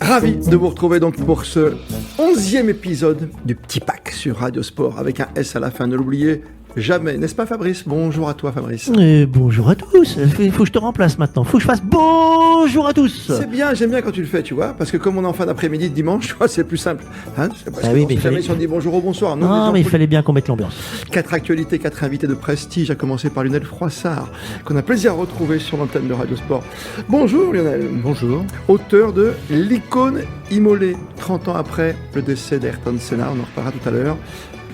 Ravi de vous retrouver donc pour ce 11e épisode du Petit Pack sur Radio Sport avec un S à la fin, ne l'oubliez jamais, n'est-ce pas Fabrice? Bonjour à toi Fabrice. Bonjour à tous, il faut que je te remplace maintenant, faut que je fasse bonjour à tous. C'est bien, j'aime bien quand tu le fais, tu vois, parce que comme on est en fin d'après-midi de dimanche, tu vois, c'est plus simple. Hein, jamais si on dit bonjour ou bonsoir. Non, mais il fallait bien qu'on mette l'ambiance. 4 actualités, 4 invités de prestige, à commencer par Lionel Froissart, qu'on a plaisir à retrouver sur l'antenne de Radio Sport. Bonjour Lionel. Bonjour. Auteur de L'icône immolée, 30 ans après le décès d'Ayrton Senna, on en reparlera tout à l'heure.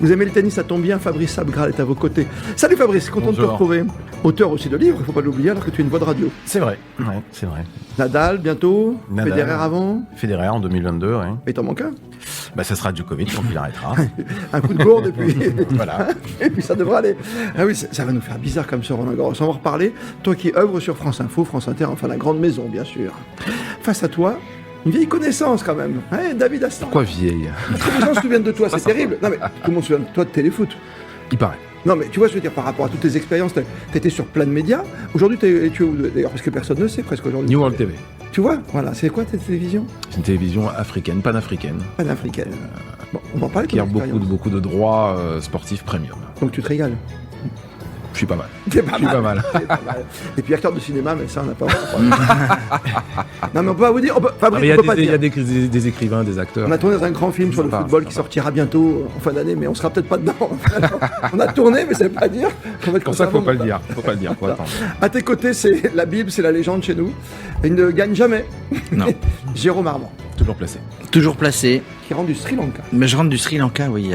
Vous aimez le tennis, ça tombe bien, Fabrice Abgral est à vos côtés. Salut Fabrice, content de te retrouver. Auteur aussi de livres, il ne faut pas l'oublier, alors que tu es une voix de radio. C'est vrai, ouais, c'est vrai. Nadal, bientôt. Nadal. Federer avant. Federer en 2022, oui. Mais t'en manques un. Bah, ça sera Djokovic quand il arrêtera. Un coup de gourde et puis... Voilà. Et puis ça devra aller. Ah oui, ça va nous faire bizarre comme ça, Roland Garros. On va reparler. Toi qui œuvres sur France Info, France Inter, enfin la grande maison, bien sûr. Face à toi... une vieille connaissance quand même, hein, David Astan. Pourquoi vieille? Très les gens se souviennent de toi, c'est terrible. Non mais tout le monde se souvient de toi de téléfoot. Il paraît. Non mais tu vois, je veux dire, par rapport à toutes tes expériences, t'étais sur plein de médias. Aujourd'hui, tu es où d'ailleurs? Parce que personne ne sait presque aujourd'hui. New World TV. Tu vois, voilà, c'est quoi ta télévision? C'est une télévision africaine, panafricaine. Panafricaine. Bon, on va en parler de Qui ton a expérience. beaucoup de droits sportifs premium. Donc tu te régales. Je suis pas mal. C'est pas Je suis pas mal. C'est pas mal. Et puis acteur de cinéma, mais ça on n'a pas. Non mais on peut pas vous dire. Fabrice, Il on peut pas y dire. a des écrivains, des acteurs. On a tourné dans un grand film sur le football qui sortira bientôt en fin d'année, mais on sera peut-être pas dedans. On a tourné, mais ça veut pas dire qu'on va être Pour ça, faut conservateur. pas le dire. Faut pas le dire. Faut attendre. À tes côtés, c'est la Bible, c'est la légende chez nous. Il ne gagne jamais. Non. Jérôme Armand, Toujours placé. Toujours placé. qui rentre du Sri Lanka. Mais je rentre du Sri Lanka, oui. Il y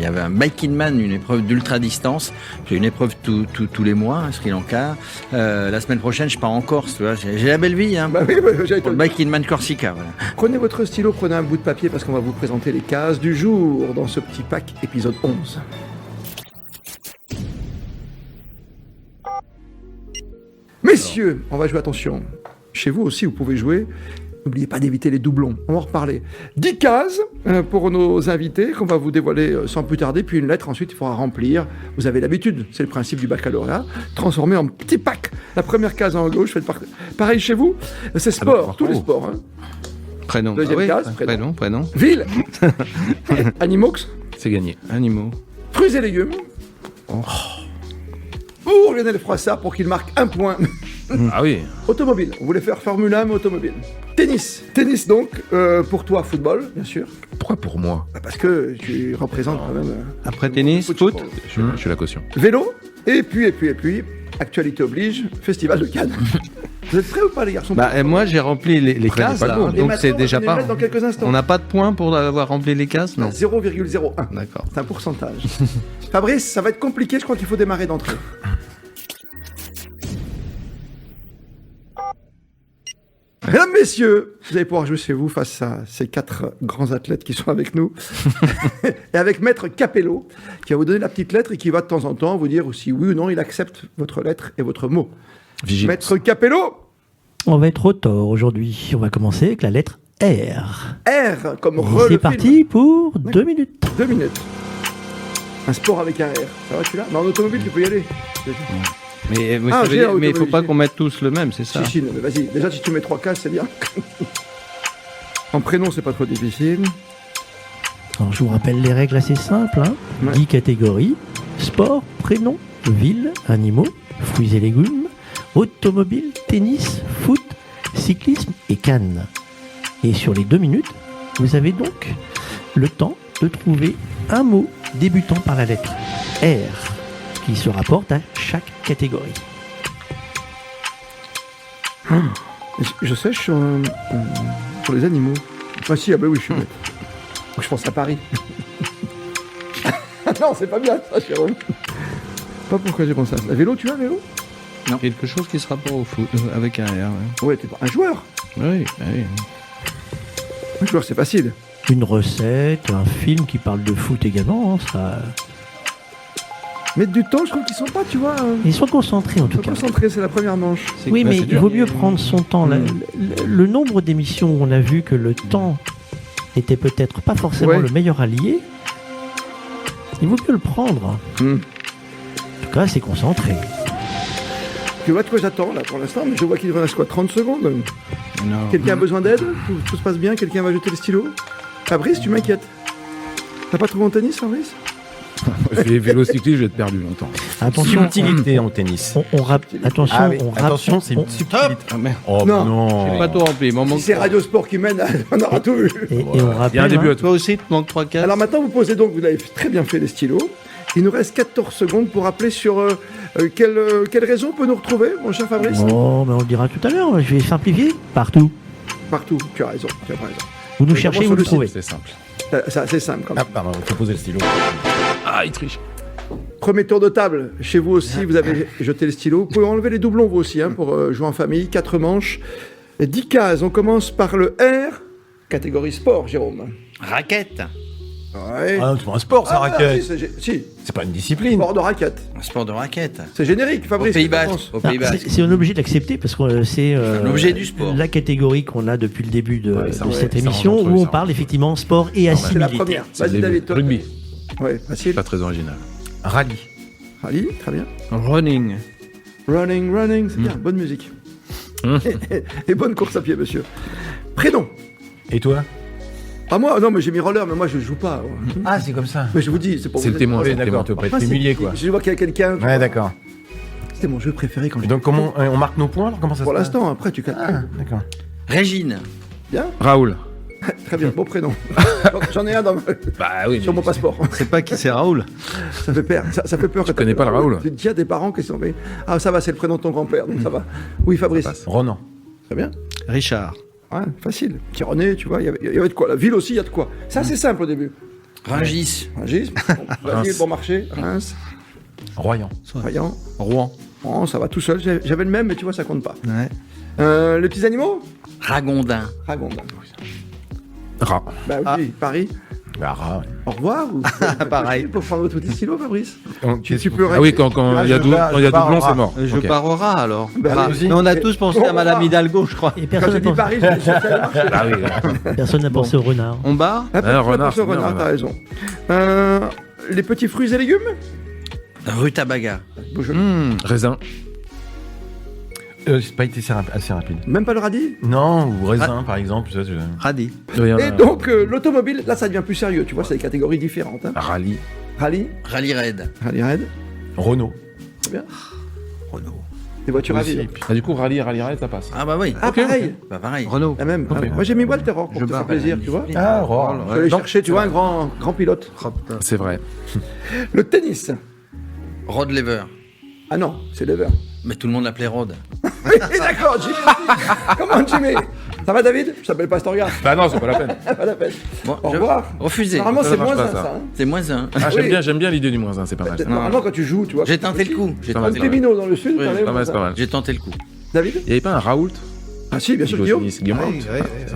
avait un Bike Man, une épreuve d'ultra-distance. J'ai une épreuve tous les mois, à Sri Lanka. La semaine prochaine, je pars en Corse, tu vois. J'ai la belle vie, hein. Bah oui, j'allais te Pour le le Bike Man Corsica, voilà. Prenez votre stylo, prenez un bout de papier parce qu'on va vous présenter les cases du jour dans ce petit pack épisode 11. Messieurs, on va jouer, attention. Chez vous aussi, vous pouvez jouer. N'oubliez pas d'éviter les doublons. On va en reparler. 10 cases pour nos invités qu'on va vous dévoiler sans plus tarder. Puis une lettre, ensuite, il faudra remplir. Vous avez l'habitude, c'est le principe du baccalauréat. Transformé en petit pack. La première case en gauche, faites pareil chez vous. C'est sport, tous les sports. Hein. Prénom. Deuxième case, prénom. Prénom. Ville. Animox. C'est gagné. Animaux. Fruits et légumes. Pour Lionel Froissart, pour qu'il marque un point. Ah oui. Automobile. On voulait faire Formule 1, mais automobile. Tennis. Tennis, donc, pour toi, football, bien sûr. Pourquoi pour moi? Bah, parce que tu représentes quand même... Après tennis, foot. Je suis la caution. Vélo. Et puis, actualité oblige, Festival de Cannes. Vous êtes prêts ou pas, les garçons? Bah, moi, j'ai rempli les cases, pas là, le bon. Et donc maintenant, c'est on va déjà les pas... mettre dans quelques instants. On n'a pas de points pour avoir rempli les cases, non? 0,01. D'accord. C'est un pourcentage. Fabrice, ça va être compliqué, je crois qu'il faut démarrer d'entrée. Mesdames, messieurs, vous allez pouvoir jouer chez vous face à ces 4 grands athlètes qui sont avec nous. Et avec Maître Capello, qui va vous donner la petite lettre et qui va de temps en temps vous dire si oui ou non il accepte votre lettre et votre mot. Vigilance. Maître Capello, On va être au tort aujourd'hui. On va commencer avec la lettre R. R comme Et re c'est le parti film. pour 2 minutes. 2 minutes. Un sport avec un R. Ça va, tu l'as? Mais en automobile, tu peux y aller. Mais Ah, ça veut j'ai dire- un mais il faut automobile. pas qu'on mette tous le même, c'est ça? Si, mais vas-y. Déjà, si tu mets 3 cases, c'est bien. En prénom, c'est pas trop difficile. Alors, je vous rappelle les règles assez simples. Hein. Ouais. 10 catégories. Sport, prénom, ville, animaux, fruits et légumes, automobile, tennis, foot, cyclisme et Cannes. Et sur les 2 minutes, vous avez donc le temps de trouver un mot débutant par la lettre R qui se rapporte à chaque catégorie. Je sèche sur les animaux. Ah si, ah bah oui, je suis bête. Je pense à Paris. Non, c'est pas bien ça, Jérôme. Pas pourquoi j'ai pensé à ça. Vélo, tu as vélo? Quelque chose qui se rapporte au foot, avec un R, ouais. Ouais, t'es pas un joueur. Oui, oui. Un joueur, c'est facile. Une recette, un film qui parle de foot également. Hein, ça... Mettre du temps, je trouve qu'ils sont pas, tu vois. Ils sont concentrés en tout cas. Concentrés, c'est la première manche. Oui, Bah, mais c'est il dur. vaut mieux prendre son temps. Le nombre d'émissions où on a vu que le temps était peut-être pas forcément Ouais. le meilleur allié, il vaut mieux le prendre. Hmm. En tout cas, c'est concentré. Tu vois de quoi j'attends là pour l'instant, mais je vois qu'il nous reste quoi, 30 secondes. Non. Quelqu'un a besoin d'aide? Tout se passe bien? Quelqu'un va jeter le stylo? Fabrice, tu m'inquiètes. T'as pas trouvé mon tennis, Fabrice? Vélocycliste, je vais être perdu longtemps. Attention, Subtilité en tennis. attention, Ah oui, on attention, c'est une on- subtilité. Ah merde. Oh Non. non. J'ai pas tout rempli, il m'en Si manque c'est trois. Radio Sport qui mène, on aura tout vu. et on Il y a un rappelle, début hein, à tout. Toi aussi, il te manque 3-4. Alors maintenant, vous posez donc, vous avez très bien fait les stylos. Il nous reste 14 secondes pour appeler sur quelle réseau on peut nous retrouver, mon cher Fabrice? oh, mais on le dira tout à l'heure. Je vais simplifier partout. Partout, tu as raison, tu as raison. Vous nous Oui, cherchez, d'abord vous le sur le trouvez. C'est simple. C'est assez simple quand même. Ah, pardon, il faut poser le stylo. Ah, il triche. Premier tour de table. Chez vous aussi, vous avez jeté le stylo. Vous pouvez enlever les doublons, vous aussi, hein, pour jouer en famille. 4 manches. 10 cases. On commence par le R. Catégorie sport, Jérôme. Raquette. Ouais. Ah non, c'est pas un sport, ça, Ah, raquette. si, C'est pas une discipline. sport de raquette. Un sport de raquette. C'est générique, Au Fabrice. Pays qu'est-ce que Basque. t'en penses Au Ah, Pays Basque. c'est on est obligé d'accepter parce que c'est un objet du sport. la catégorie qu'on a depuis le début de, Ouais, ça de rentre, cette ça émission rentre, où ça on rentre. parle effectivement sport et C'est la assimilité. première. C'est le Vas-y, début. David. toi. Rugby. Ouais, facile. Pas très original. Rallye. Rallye, très bien. Running. Running, c'est bien. Bonne musique. Et bonne course à pied, monsieur. Prénom. Et toi? Ah, moi, non, mais j'ai mis roller, mais moi, je joue pas. Ah, c'est comme ça. Mais je vous dis, c'est pour C'est vous le témoin. Oui, c'est le d'accord, témoin. tu vas pas Moi, être c'est- humilié, quoi. Je vois qu'il y a quelqu'un. Ouais, d'accord. C'était mon jeu préféré quand Et j'étais. donc, comment on marque nos points, alors? Comment ça Pour se passe? l'instant, après, tu Ah, calcules. d'accord. Régine. Bien. Raoul. Très bien, beau prénom. J'en ai un Bah oui. sur mon passeport. C'est pas qui c'est Raoul. Ça fait peur. Ça fait peur. Tu connais pas le Raoul? Tu dis à des parents qui sont. Ah, ça va, c'est le prénom de ton grand-père, donc ça va. Oui, Fabrice. Ronan. Très bien. Richard. Ouais, facile. Petit René, tu vois, il y avait de quoi. La ville aussi, il y a de quoi. Ça, c'est simple au début. Rungis. Rungis, la ville, bon marché. Reims, Royan. Vaillant. Rouen. Oh, ça va tout seul. J'avais le même, mais tu vois, ça compte pas. Ouais. Les petits animaux? Ragondin. Ragondin. Rat. Bah oui, Paris. Lara. Au revoir. Ou... Pareil. Pour prendre tous tes stylos, Fabrice. Tu peux Ah oui, quand il y a je pars- doublon, je c'est mort. Je Ok. pars au rat alors. Bah, Rat. allez-y. Mais on a Et- tous pensé Au à Madame rat. Hidalgo, je crois. Et Quand personne j'ai n'a dit pensé, Paris, je me suis dit, ça marche. Ah oui. personne n'a pensé au renard. On barre Ah, Ah, renard, attention, c'est bien, renard, renard. t'as raison. Les petits fruits et légumes? Rutabaga. Beau jeu. Raisin. C'est pas été assez rapide. Même pas le radis? Non, ou raisin, par exemple. Ça, Radis. Et donc, l'automobile, là, ça devient plus sérieux, tu vois, c'est des catégories différentes. Hein. Rallye. Rallye, Rallye Raid. rallye raid, Renault. Renault. des voitures à Aussi. vivre. Ah, du coup, rallye, ça passe. Ah bah oui. Ah, pareil, Bah pareil. Renault. la même. Ok. Moi, j'ai mis Walter Rohr pour Je te faire barre. plaisir, tu vois. Ah, Roar. Je vais aller chercher, tu vois, un grand pilote. C'est vrai. Le tennis. Rod Lever. Ah non, c'est Lever. Mais tout le monde l'appelait Rod. D'accord, Jimmy. Comment, Jimmy? Ça va, David? Je t'appelle Pastorga. Bah non, c'est pas la peine. Pas la peine. Bon, Au je- revoir. Refusé. Normalement, Ça c'est marche moins pas, un, ça. ça. Hein. C'est moins un. Ah, Oui. j'aime bien l'idée du moins 1, c'est pas mal. ça. Normalement, quand tu joues, tu vois. J'ai tenté le coup. J'ai Pas mal, tenté Comme le coup. Témino dans le sud, Oui, t'enlèves Pas mal, ça. c'est pas mal. J'ai tenté le coup. David? Il n'y avait pas un Raoult Ah si, bien sûr, Qui joue au Guillaume. tennis, Guillaume Raoult.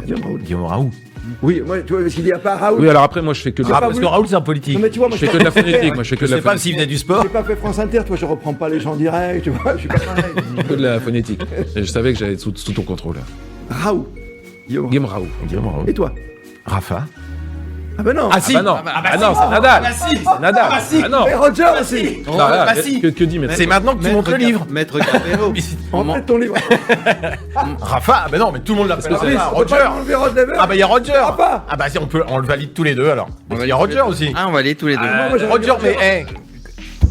Guillaume Raoult. Guillaume Raoult. Oui, moi, tu vois, parce qu'il n'y a pas Raoult. Oui, alors après, moi, je fais que de Ah, la, parce que Raoult, c'est un politique. Non, mais tu vois, je moi, fais que de la phonétique. Moi, je fais que Je de la sais pas phonétique. s'il venait du sport. j'ai pas fait France Inter, toi, je reprends pas les gens directs, tu vois, je suis pas pareil. Que de la phonétique. Et je savais que j'allais être sous ton contrôle. Raoult. Guillaume. Guillaume Raoult. Guillaume Raoult. Et toi? Rafa. Ah ben non. Ah si. Ah non, ah non, c'est Nadal. C'est Nadal. Ah non. Et Roger aussi. Non, là, bah si. que dit maintenant? C'est maintenant que tu montres le livre. Maître Capello. En fait, ton livre. Rafa, bah non, mais tout le monde l'appelle Fabrice, Rafa. on peut pas Roger. enlever Rod Lever. Ah bah il y a Roger. Rafa. Ah bah si, on le valide tous les deux alors. Il y a Roger aussi. Ah, on valide tous les deux. moi, j'aurais Roger, dit mais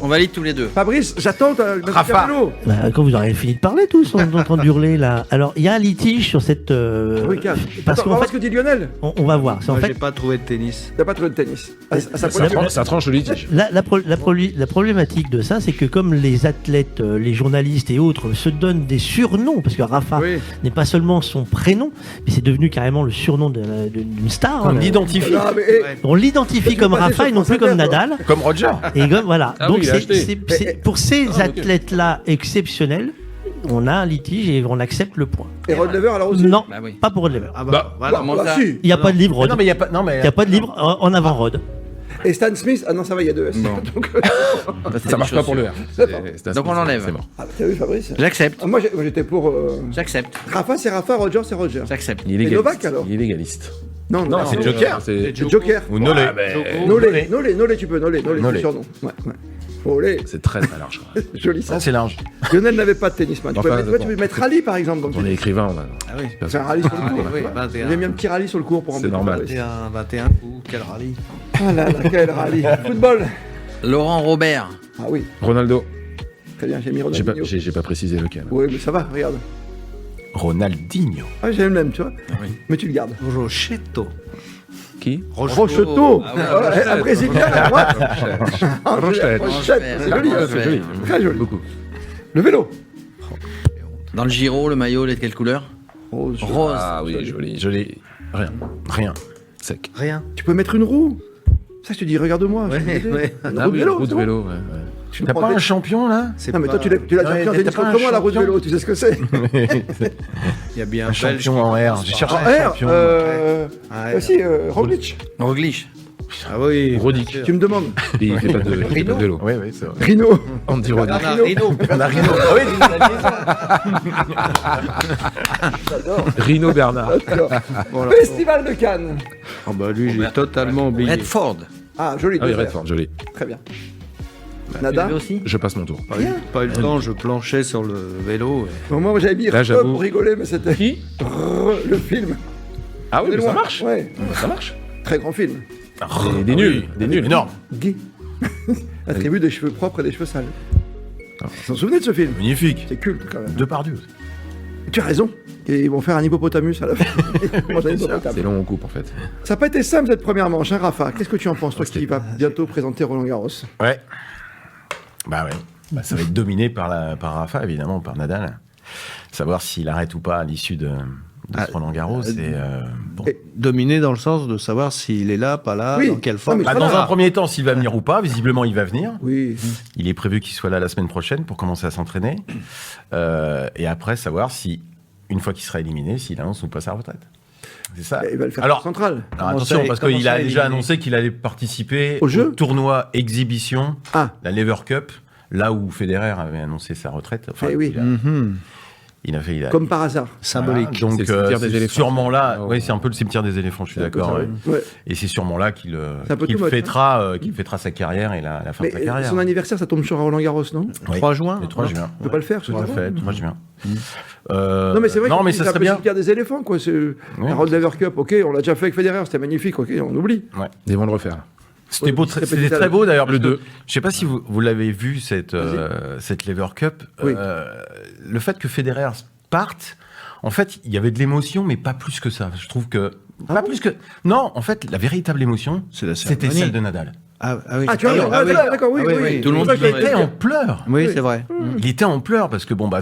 On valide tous les deux. Fabrice, j'attends ta Rafa. Capello. Bah, quand vous aurez fini de parler tous, on est en train d'hurler là. Alors, il y a un litige sur cette. Oui, calme. parce Attends, on qu'en va voir fait, ce que dit Lionel. on va voir. C'est en Moi, fait, j'ai pas trouvé de tennis. T'as pas trouvé de tennis. À sa Ça pointe. Ça tranche le litige. la problématique de ça, c'est que comme les athlètes, les journalistes et autres se donnent des surnoms, parce que Rafa Oui. n'est pas seulement son prénom, mais c'est devenu carrément le surnom d'une star. on hein. l'identifie. Non, mais, eh, On l'identifie comme passer Rafa sur et non France plus comme Inter, toi. Nadal. Comme Roger. Et comme, voilà. Ah Donc oui, il a acheté. pour ces Ah, ok. athlètes-là exceptionnels, on a un litige et on accepte le point. Et Rod Lever alors aussi. Non, Bah oui. pas pour Rod Lever. Ah Bah, voilà. comment Bah, ça si. Il n'y a pas de livre Rod. Non mais il y a pas. Non mais. Il n'y a pas de livre en avant Rod. Et Stan Smith, ah non, ça va, il y a deux S. Bon. Donc, Ça marche pas pour le R. Donc on l'enlève. C'est mort. ah, t'as vu, Fabrice? J'accepte. Ah, moi, j'étais pour. J'accepte. Rafa, c'est Rafa, Roger, c'est Roger. J'accepte. Il est Et Novak, légaliste. alors Il est légaliste. Non, Non, c'est Joker. C'est C'est Joker. Ou Nolé. Nolé, tu peux, Nolé, Nolé. c'est surnom. Ouais, ouais. Olé, C'est très très large. quoi. joli ça. Ça, c'est large. Lionel n'avait pas de tennisman. Tu Enfin, peux mettre, ouais, bon. tu peux mettre rallye par exemple. Donc On est écrivain, on a... Ah oui. c'est un rallye sur le cours. oui, tu vois. 21. J'ai mis un petit rallye sur le cours pour C'est embêter. normal. Ouais. 21 coups, quel rallye. Ah là là, quel rallye. Football. Laurent Robert. Ah oui, Ronaldo. très bien, j'ai mis J'ai pas, Ronaldinho. j'ai pas précisé lequel. Oui, mais ça va, regarde. Ronaldinho. Ah, j'ai le même, tu vois. oui. Mais tu le gardes. Rochetto. Qui Rocheteau. Ah ouais, Un Brésilien à droite. Rochette. Rochette, c'est joli. Rochette. C'est joli. Très joli. Beaucoup. Le vélo. Dans le Giro, le maillot, il est de quelle couleur? Rose. Rose. Ah oui, joli. Rien. Sec. Rien. Tu peux mettre une roue. Ça, je te dis, regarde-moi. je Ouais, vais t'aider. ouais. Une Ah roue de oui, vélo. roue de c'est bon. vélo, ouais. Tu T'as prends pas des- un champion, là C'est Non, mais toi, pas- tu l'as déjà Ouais, fait en t'as tennis pas un contre moi, la roue de champion. vélo. Tu sais ce que c'est Il y a bien Un Belge champion qui en R. commence J'ai par cherché R. un R. champion. Ah, Aussi, Roglic. Roglic. Ah oui. Rodic. Tu me demandes. Il fait pas de vélo. Oui, oui, c'est vrai. Rino. Andy Roddick. Bernard Hinault. Rino Bernard. D'accord. Voilà. Festival de Cannes. Ah bah lui, j'ai totalement oublié. Redford. Ah, joli. Ah oui, deux Redford, joli. airs. Très bien. Tu Nada. l'avais aussi? Je passe mon tour. Pas eu le temps, je planchais sur le vélo. Bon, moi, j'avais mis Là, Re j'avoue. pour rigoler, mais c'était Qui le film. Ah oui, On est mais ça loin. marche. Ouais. Ça marche. Très grand film. Des nuls. Des nuls. Énorme. Guy. La tribu des cheveux propres et des cheveux sales. Vous vous souvenez de ce film? Magnifique. C'est culte quand même. Depardieu. Tu as raison. Et ils vont faire un hippopotamus à la fin. Ils mangent un hippopotame. C'est long, on coupe en fait. Ça n'a pas été simple cette première manche, hein, Rafa. Qu'est-ce que tu en penses, toi C'était- qui vas bientôt présenter Roland Garros? Ouais. Bah ouais. Bah, ça va être dominé par Rafa, évidemment, par Nadal. Savoir s'il arrête ou pas à l'issue de ce Roland Garros. Bon. Et- Dominé dans le sens de savoir s'il est là, pas là, Oui. dans quelle Non, forme. mais Bah, voilà. dans un premier temps, s'il va venir ou pas, visiblement il va venir. Oui. Il est prévu qu'il soit là la semaine prochaine pour commencer à s'entraîner. Et après, savoir si, une fois qu'il sera éliminé, s'il annonce ou pas sa retraite. C'est ça. Il va le faire Alors, central. alors Comment attention, ça, parce comment qu'il ça, a déjà éliminé annoncé qu'il allait participer Au jeu tournoi exhibition, Ah, la Lever Cup, là où Federer avait annoncé sa retraite. Enfin, Eh oui. il a fait. comme par hasard. Symbolique. Voilà, donc C'est le cimetière des c'est éléphants. sûrement là. Ah, Oui, ouais. c'est un peu le cimetière des éléphants. Je suis C'est un peu d'accord. ça, ouais. ouais. Et c'est sûrement là qu'il C'est un peu too much, fêtera sa carrière et la fin Mais de sa carrière. son anniversaire, ça tombe sur Roland Garros, non? Oui. 3 juin. Le 3 juin. On peut pas le faire, ce Tout à jour-là fait, 3 juin. Non, mais c'est vrai non, que mais c'est ça un serait peu le bien. cimetière des éléphants, quoi. C'est la Rod Laver Cup, ok, on l'a déjà fait avec Federer, c'était magnifique, ok, on oublie. Ils vont le refaire. C'était Ouais, beau, il serait c'était peut-être très beau d'ailleurs. Le parce que 2. Je sais pas si vous l'avez vu cette Lever Cup. Oui. Le fait que Federer parte, en fait, il y avait de l'émotion, mais pas plus que ça. Je trouve que pas plus que. Non, en fait, la véritable émotion, C'est la c'était cérémonie. celle de Nadal. Ah oui. Ah, tu vois, Ah oui. d'accord, oui, Ah oui, oui. oui. Tout le monde C'est pour ça Il que était j'avais- en pleurs. Oui, c'est vrai. Il était en pleurs parce que bon bah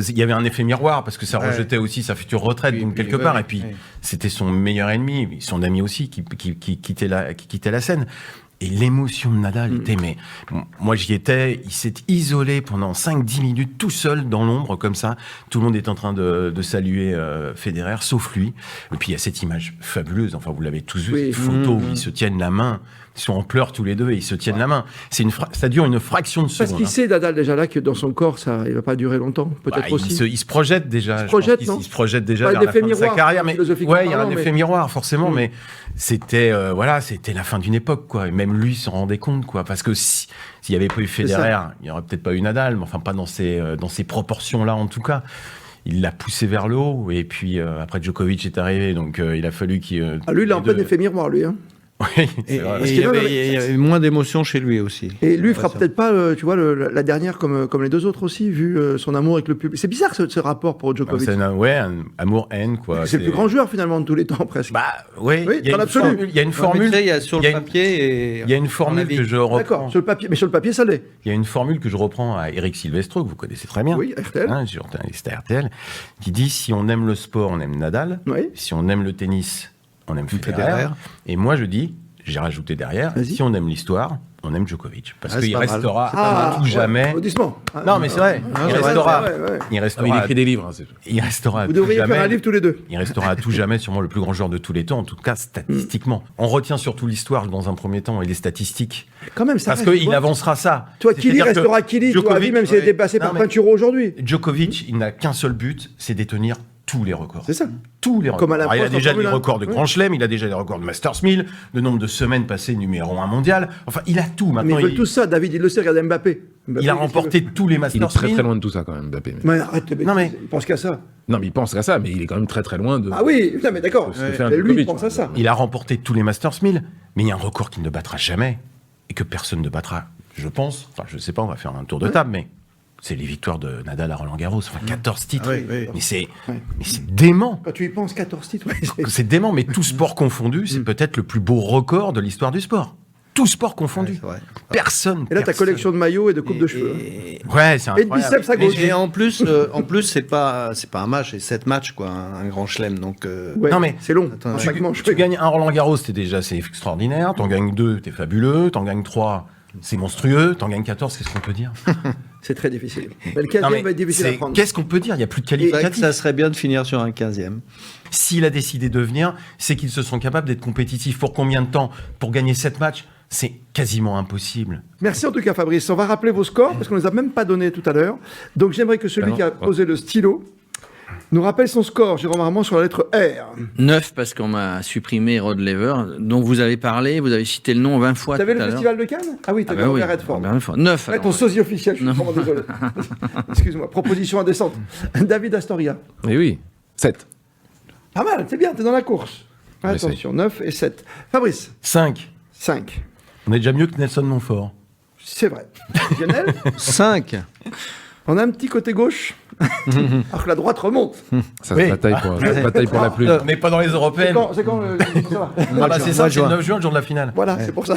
il y avait un effet miroir parce que ça Ouais. rejetait aussi sa future retraite Oui, donc oui, quelque oui, part oui, et puis oui. c'était son meilleur ennemi, son ami aussi qui quittait la scène. Et l'émotion de Nadal était, mais moi j'y étais, il s'est isolé pendant 5-10 minutes tout seul dans l'ombre comme ça. Tout le monde est en train de saluer Federer, sauf lui. Et puis il y a cette image fabuleuse, enfin vous l'avez tous vu, Oui. cette photo où ils se tiennent la main, ils sont en pleurs tous les deux et ils se tiennent la main. C'est ça dure une fraction de Parce seconde. qu'il hein. sait, Nadal, déjà là, que dans son corps, ça, il va pas durer longtemps, peut-être Bah, aussi. il se projette déjà. Il se projette, je pense non qu'il se projette déjà Pas vers la d'effet fin de sa miroir, carrière. Mais philosophiquement ouais, il y a un parlant, effet mais- miroir forcément, Mm. mais c'était c'était la fin d'une époque quoi. Et même lui s'en rendait compte quoi, parce que s'il y avait pas eu Federer, il y aurait peut-être pas eu Nadal, mais enfin pas dans ces proportions là en tout cas. Il l'a poussé vers le haut et puis après Djokovic est arrivé, donc il a fallu qu'il. Ah, lui, il a en les deux- plein effet miroir, lui. Hein. Oui, Et c'est vrai. il y avait moins d'émotion chez lui aussi. Et lui, il fera Ouais, ça. peut-être pas, tu vois, la dernière comme les deux autres aussi, vu son amour avec le public. C'est bizarre ce rapport pour Djokovic. C'est un amour-haine quoi. C'est le plus grand joueur finalement de tous les temps presque. Bah oui, Oui, il y a dans une l'absolu. formule. Il y a une Ouais, mais formule. tu sais, il y a sur il y a le une- papier et. Il y a une formule que je reprends. D'accord, sur le papier, mais sur le papier, ça l'est. Il y a une formule que je reprends à Eric Silvestro, que vous connaissez très bien. Oui, RTL. Hein, sur RTL, qui dit si on aime le sport, on aime Nadal. Oui. Si on aime le tennis, on aime Federer. Federer. Et moi, je dis, j'ai rajouté derrière, Vas-y. si on aime l'histoire, on aime Djokovic. Parce Ah, c'est qu'il pas mal. restera C'est pas à tout jamais. Applaudissements. Ah, Non, mais c'est vrai. ah, il c'est vrai, restera. ouais, ouais. Il Ah, restera. il écrit des livres. Hein, Il restera à Vous tout devriez jamais. faire un livre tous les deux. Il restera à tout jamais sûrement le plus grand joueur de tous les temps, en tout cas statistiquement. On retient surtout l'histoire dans un premier temps et les statistiques. Quand même, ça Parce reste, tu qu'il vois. avancera ça. Toi, Kili C'est-à-dire que restera Kili, toi, à vie, Djokovic- même s'il ouais. était passé Non, par mais Pinturo aujourd'hui. Djokovic, il n'a qu'un seul but, c'est détenir tous les records. C'est ça. Tous les records. Comme à la Alors, il a poste en déjà Formule des 1. records de Oui. Grand Chelem, il a déjà des records de Masters 1000, de nombre de semaines passées numéro 1 mondial. Enfin, il a tout Mais maintenant. ils veulent tout ça, David, il le sait, regardez Mbappé. Il a remporté tous les Il est Masters très 1000. très loin de tout ça quand même, Mbappé. Mais- Mais arrête, Non, mais- il pense qu'à ça. Non, mais il pense qu'à ça, mais il est quand même très très loin de. Ah oui, non, mais d'accord. de se faire un Mais lui, il Djokovic, pense à ça. Il a remporté tous les Masters 1000, mais il y a un record qu'il ne battra jamais et que personne ne battra, je pense. Enfin, je sais pas, on va faire un tour de table, mais c'est les victoires de Nadal à Roland-Garros. Enfin, 14 titres. Ah oui, oui. Mais c'est dément. Quand tu y penses, 14 titres. ouais, C'est dément, mais tout sport confondu, c'est peut-être le plus beau record de l'histoire du sport. Tout sport confondu. c'est vrai. Personne. Et là, ta personne. collection de maillots et de coupes de cheveux. Ouais, c'est Et de incroyable. biceps à gauche. Et en plus, c'est pas un match, c'est 7 matchs quoi, un grand chelem. Donc Ouais, Non, mais- c'est long. Attends, en Tu, chaque manche. tu gagnes un Roland-Garros, c'est déjà c'est extraordinaire. T'en gagnes 2, t'es fabuleux. T'en gagnes 3, c'est monstrueux. T'en gagnes 14, qu'est-ce qu'on peut dire? C'est très difficile. Mais le Non, 15e mais va être difficile à c'est- prendre. Qu'est-ce qu'on peut dire? Il n'y a plus de c'est vrai que qualificatif. ça serait bien de finir sur un 15e. S'il a décidé de venir, c'est qu'ils se sont capables d'être compétitifs. Pour combien de temps? Pour gagner 7 matchs? C'est quasiment impossible. Merci en tout cas, Fabrice. On va rappeler vos scores parce qu'on ne les a même pas donnés tout à l'heure. Donc j'aimerais que celui Ah non. qui a posé le stylo nous rappelle son score, Jérôme Armand, sur la lettre R. 9 parce qu'on m'a supprimé Rod Laver, dont vous avez parlé, vous avez cité le nom 20 fois T'avais tout le à l'heure. festival de Cannes? Ah oui, Ah t'avais bah oui, Robert Redford. Robert Redford. 9 Ouais, ton sosie officiel, je suis vraiment désolé. Excuse-moi, proposition indécente. David Astoria. Et oui, 7. Pas mal, c'est bien, t'es dans la course. On Attention, 9 et 7. Fabrice, 5. 5. On est déjà mieux que Nelson Montfort. C'est vrai. Lionel, 5. on a un petit côté gauche, alors que la droite remonte. Ça Oui. se bataille pour la plume. On n'est pas dans les C'est européennes. quand ça va. Ah bah, c'est ça, c'est le 9 juin, le jour de la finale. Voilà, c'est pour ça.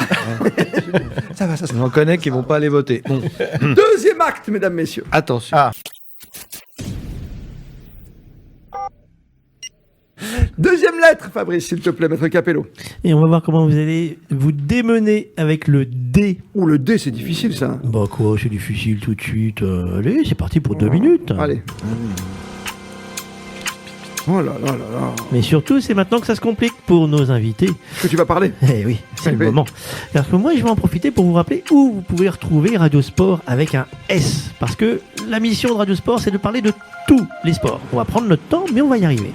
Ça va, ça se J'en connais qui vont pas aller voter. Bon, Deuxième acte, mesdames, messieurs. attention. Ah. Deuxième lettre, Fabrice, s'il te plaît, maître Capello. Et on va voir comment vous allez vous démener avec le D. Oh, le D, c'est difficile, ça. Bah quoi, c'est difficile tout de suite. Allez, c'est parti pour 2 minutes. Allez. Oh là là là là. Mais surtout, c'est maintenant que ça se complique pour nos invités. Que tu vas parler. Eh oui, c'est le Oui. moment. Parce que moi, je vais en profiter pour vous rappeler où vous pouvez retrouver Radio Sport avec un S. Parce que la mission de Radio Sport, c'est de parler de tous les sports. On va prendre notre temps, mais on va y arriver.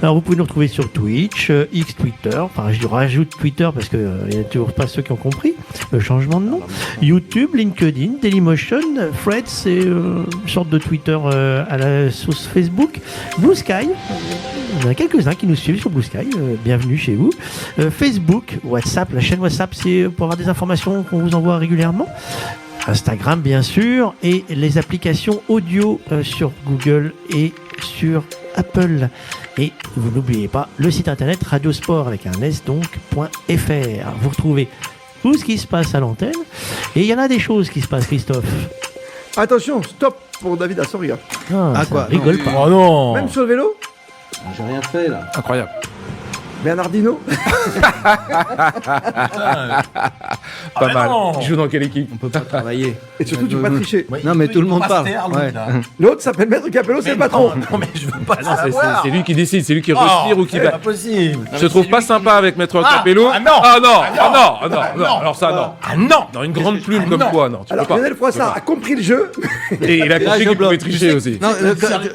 Alors, vous pouvez nous retrouver sur Twitch, X Twitter. Enfin, je rajoute Twitter parce qu'il n'y a toujours pas ceux qui ont compris le changement de nom. YouTube, LinkedIn, Dailymotion, Threads, c'est une sorte de Twitter à la sauce Facebook. Blue Sky. Il y en a quelques-uns qui nous suivent sur Blue Sky. Bienvenue chez vous. Facebook, WhatsApp. La chaîne WhatsApp, c'est pour avoir des informations qu'on vous envoie régulièrement. Instagram, bien sûr. Et les applications audio sur Google et sur Apple. Et vous n'oubliez pas le site internet Radiosport avec un S donc .fr. Vous retrouvez tout ce qui se passe à l'antenne. Et il y en a des choses qui se passent, Christophe. Attention, stop pour David Astoria. Ah, Ah, ça quoi, rigole non, pas. Oh non. Même sur le vélo, J'ai rien fait là. Incroyable. Bernardino. Pas mal. non. Il joue dans quelle équipe? On peut pas travailler. Et surtout, tu peux pas tricher. Ouais, Non, mais il tout le peut monde pas parle. se taire, l'autre, Ouais. là. L'autre s'appelle Maître Capello, c'est Mais le patron. Non, mais je veux pas Non, savoir. c'est lui qui décide, c'est lui qui Oh, respire ou qui c'est va. pas possible. Je te trouve pas sympa avec Maître Capello. ah non. Ah non, Ah non. ah non, ah non, Ah non, non. alors ça non. Ah non. Dans une grande plume Ah comme non. toi, non, tu Alors, peux pas. Lionel Froissart a compris le jeu. Et il a compris je qu'il bloque. pouvait tricher aussi. Non,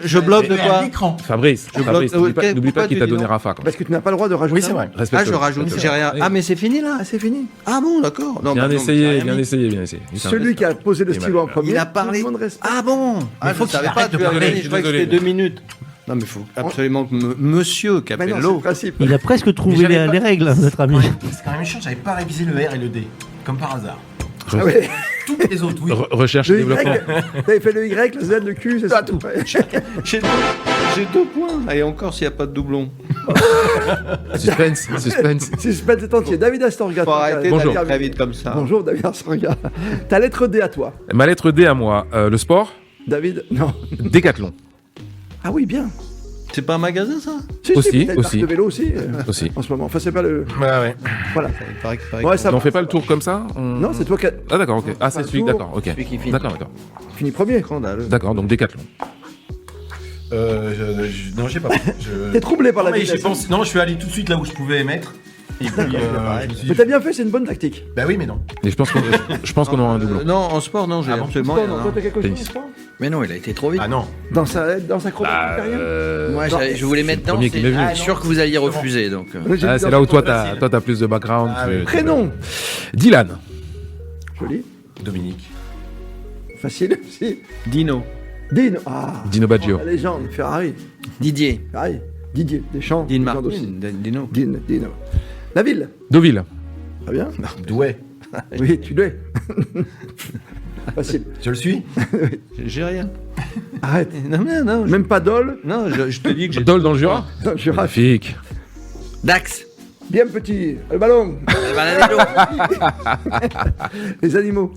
je bloque de quoi Fabrice, Je Fabrice, bloque- n'oublie pas pourquoi qu'il tu t'a dis donné non Rafa. quand même. Parce que tu n'as pas le droit de rajouter. Oui, c'est vrai. Ah, Respecte-le. je rajoute. J'ai rien. Ah, mais c'est fini là. Ah, c'est fini. Ah bon, d'accord. Non, Bien bah, non, essayé, j'ai bien rien essayé, bien essayé. Putain. Celui qui a posé le Et stylo en mal. premier. Il a parlé. Tout le monde respecte. Ah bon. Ah, faut je savais qu'il pas. arrête Tu de as parler, gagné. je Je croyais que suis c'était 2 minutes. Non, mais il faut absolument que Monsieur Mais non, c'est le Capello. principe. Il a presque trouvé j'avais les, pas- les règles, notre ami. C'est quand même chiant, j'avais pas révisé le R et le D. Comme par hasard. Ah ouais. Toutes les autres, oui. Recherche et Le développement. Y, t'avais fait le Y, le Z, le Q, c'est ça tout. Ouais. J'ai 2 points. Et encore s'il n'y a pas de doublon. Suspense, suspense. Suspense est entier. David Astorga. Faut arrêter Bonjour. d'aller très vite comme ça. Bonjour, David Astorga. Ta lettre D à toi. Ma lettre D à moi, le sport, David, non. décathlon Ah oui, bien. C'est pas un magasin ça Si, Aussi, si, peut-être aussi. marque de vélo aussi. aussi. En ce moment. Enfin, c'est pas le. Ouais, ouais. Voilà. Il paraît que- Ouais, ça On va. fait pas le tour comme ça Non, c'est toi qui as Ah d'accord, ok. Ah Enfin, c'est celui, tour. d'accord, ok. Celui qui finit. D'accord, d'accord. fini premier. Scandale. D'accord, donc décathlon. Non, j'ai pas. T'es troublé par la Non, mais j'ai vitesse. pensé- non, je suis allé tout de suite là où je pouvais mettre. Et puis, je me suis Mais dit, t'as bien fait, c'est une bonne tactique. bah oui, mais non. Et je pense qu'on aura un doublon. Non, en sport, non, j'ai Ah bon, absolument Sport, rien. non, toi, t'as quelque chose Tennis. en sport Mais non, il a été trop vite. Ah non. Dans sa chronique impériale Moi, Non. je voulais mettre dans, premier qui c'est m'est venu. sûr que vous alliez refuser. Donc, Ah, c'est là où toi t'as plus de background. Ah oui. Prénom. Dylan. Joli. Dominique. Facile aussi. Dino. Dino. Ah. Dino Baggio. La légende. Ferrari. Didier. Ferrari. Didier. Deschamps. Dean légende Martin. aussi. Dino. Dino. La ville. Deauville. Très bien. Douai. Oui, tu l'es. Facile. Je le suis. J'ai rien. Arrête. Non. Même pas Dole. Non, je te dis que j'ai. Dole dans le Jura. Non, je rate. Magnifique. Dax. Bien petit. Le ballon. Baladero. Les animaux.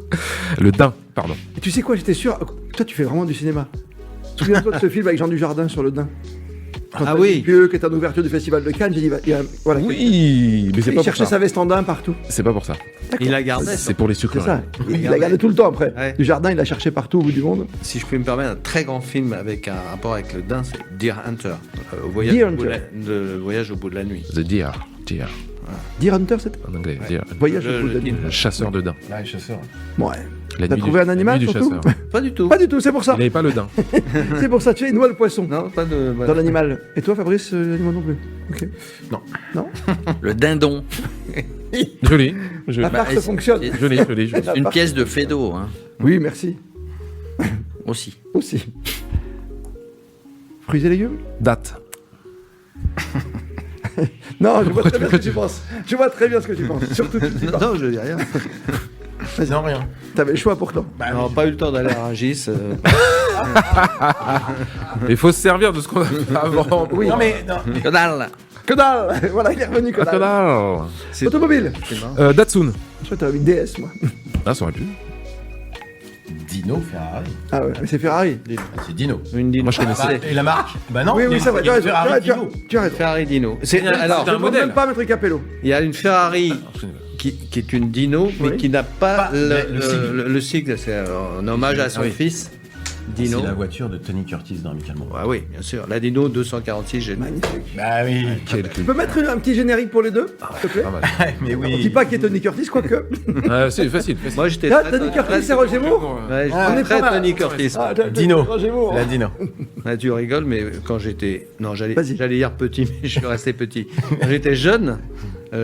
Le Dain, pardon. Et tu sais quoi, j'étais sûr. Toi, tu fais vraiment du cinéma. Souviens-toi de ce film avec Jean Dujardin sur le Dain. Quand Ah t'as oui. dit Pieux, qui est en ouverture du Festival de Cannes, j'ai dit, voilà. Oui, mais c'est Il pas pour cherchait ça. sa veste en daim partout. C'est pas pour ça. Il a gardé. C'est pour les C'est sucreries. ça. Il l'a gardé tout le temps après. Ouais. Dujardin, il l'a cherché partout au bout du monde. Si je peux me permettre, un très grand film avec un rapport avec le daim, c'est Deer Hunter. Deer Au bout de Hunter. le voyage au bout de la nuit. The Deer. Deer. Deer Hunter, c'était En anglais. Deer. Voyage Le- au bout de la le- nuit. Le chasseur de daims. Là, les chasseurs. Ouais. La T'as nuit trouvé du- un animal, la nuit du surtout chasseur. Pas du tout. Pas du tout, c'est pour ça. Il n'avait pas le daim. C'est pour ça, tu es noie le poisson. Non, pas de. Dans l'animal. Et toi, Fabrice, l'animal non plus. Ok. Le dindon. Joli. Joli. La farce fonctionne. c'est Joli, joli, joli. La une farce. pièce de Fédo, hein, Oui, merci. aussi. Aussi. Fruits et légumes Date. Non, je vois très bien ce que tu penses. Je vois très bien ce que tu penses. Surtout que tu dis pas. Non, je dis rien. Non, rien. T'avais le choix pourtant. Non, pas eu le temps d'aller à Rungis. Il faut se servir de ce qu'on a fait avant. Oui. Non, mais. Non. Que dalle. Que dalle. Voilà, il est revenu que Ah, que dalle. dalle. Automobile. Datsun. Je crois que t'avais mis DS, moi. Ah, ça aurait pu. Dino Ferrari. Ah ouais, mais c'est Ferrari. Ah, c'est Dino. Une Dino. Moi, je connaissais. Et la marque Bah non. Oui, il y oui, a- ça va. il y Tu a as une raison. Ferrari Tu as- Dino. tu as raison. Ferrari Dino. C'est, alors, Je ne demande même pas mettre Capello. il y a une Ferrari qui est une Dino, mais Oui. qui n'a pas Pas le sigle. le sigle. C'est en hommage à son oui. fils, Dino. C'est la voiture de Tony Curtis dans Amicalement. Ah oui, bien sûr. La Dino 246, j'ai Magnifique. Bah oui. Tu peux mettre un petit générique pour les deux, s'il te plaît Pas mal. Mais On dit oui. pas qu'il est Tony Curtis, quoique. C'est facile, facile. Moi, j'étais Ah, très- Tony Curtis, très- c'est Roger Moore. Ouais, Ah, on j'étais est très pas mal. Tony Curtis. Ah, t'as- Dino. Roger Moore. La Dino. Ah, tu rigoles, mais quand j'étais... Non, Vas-y. j'allais dire petit, mais je suis resté petit. Quand j'étais jeune,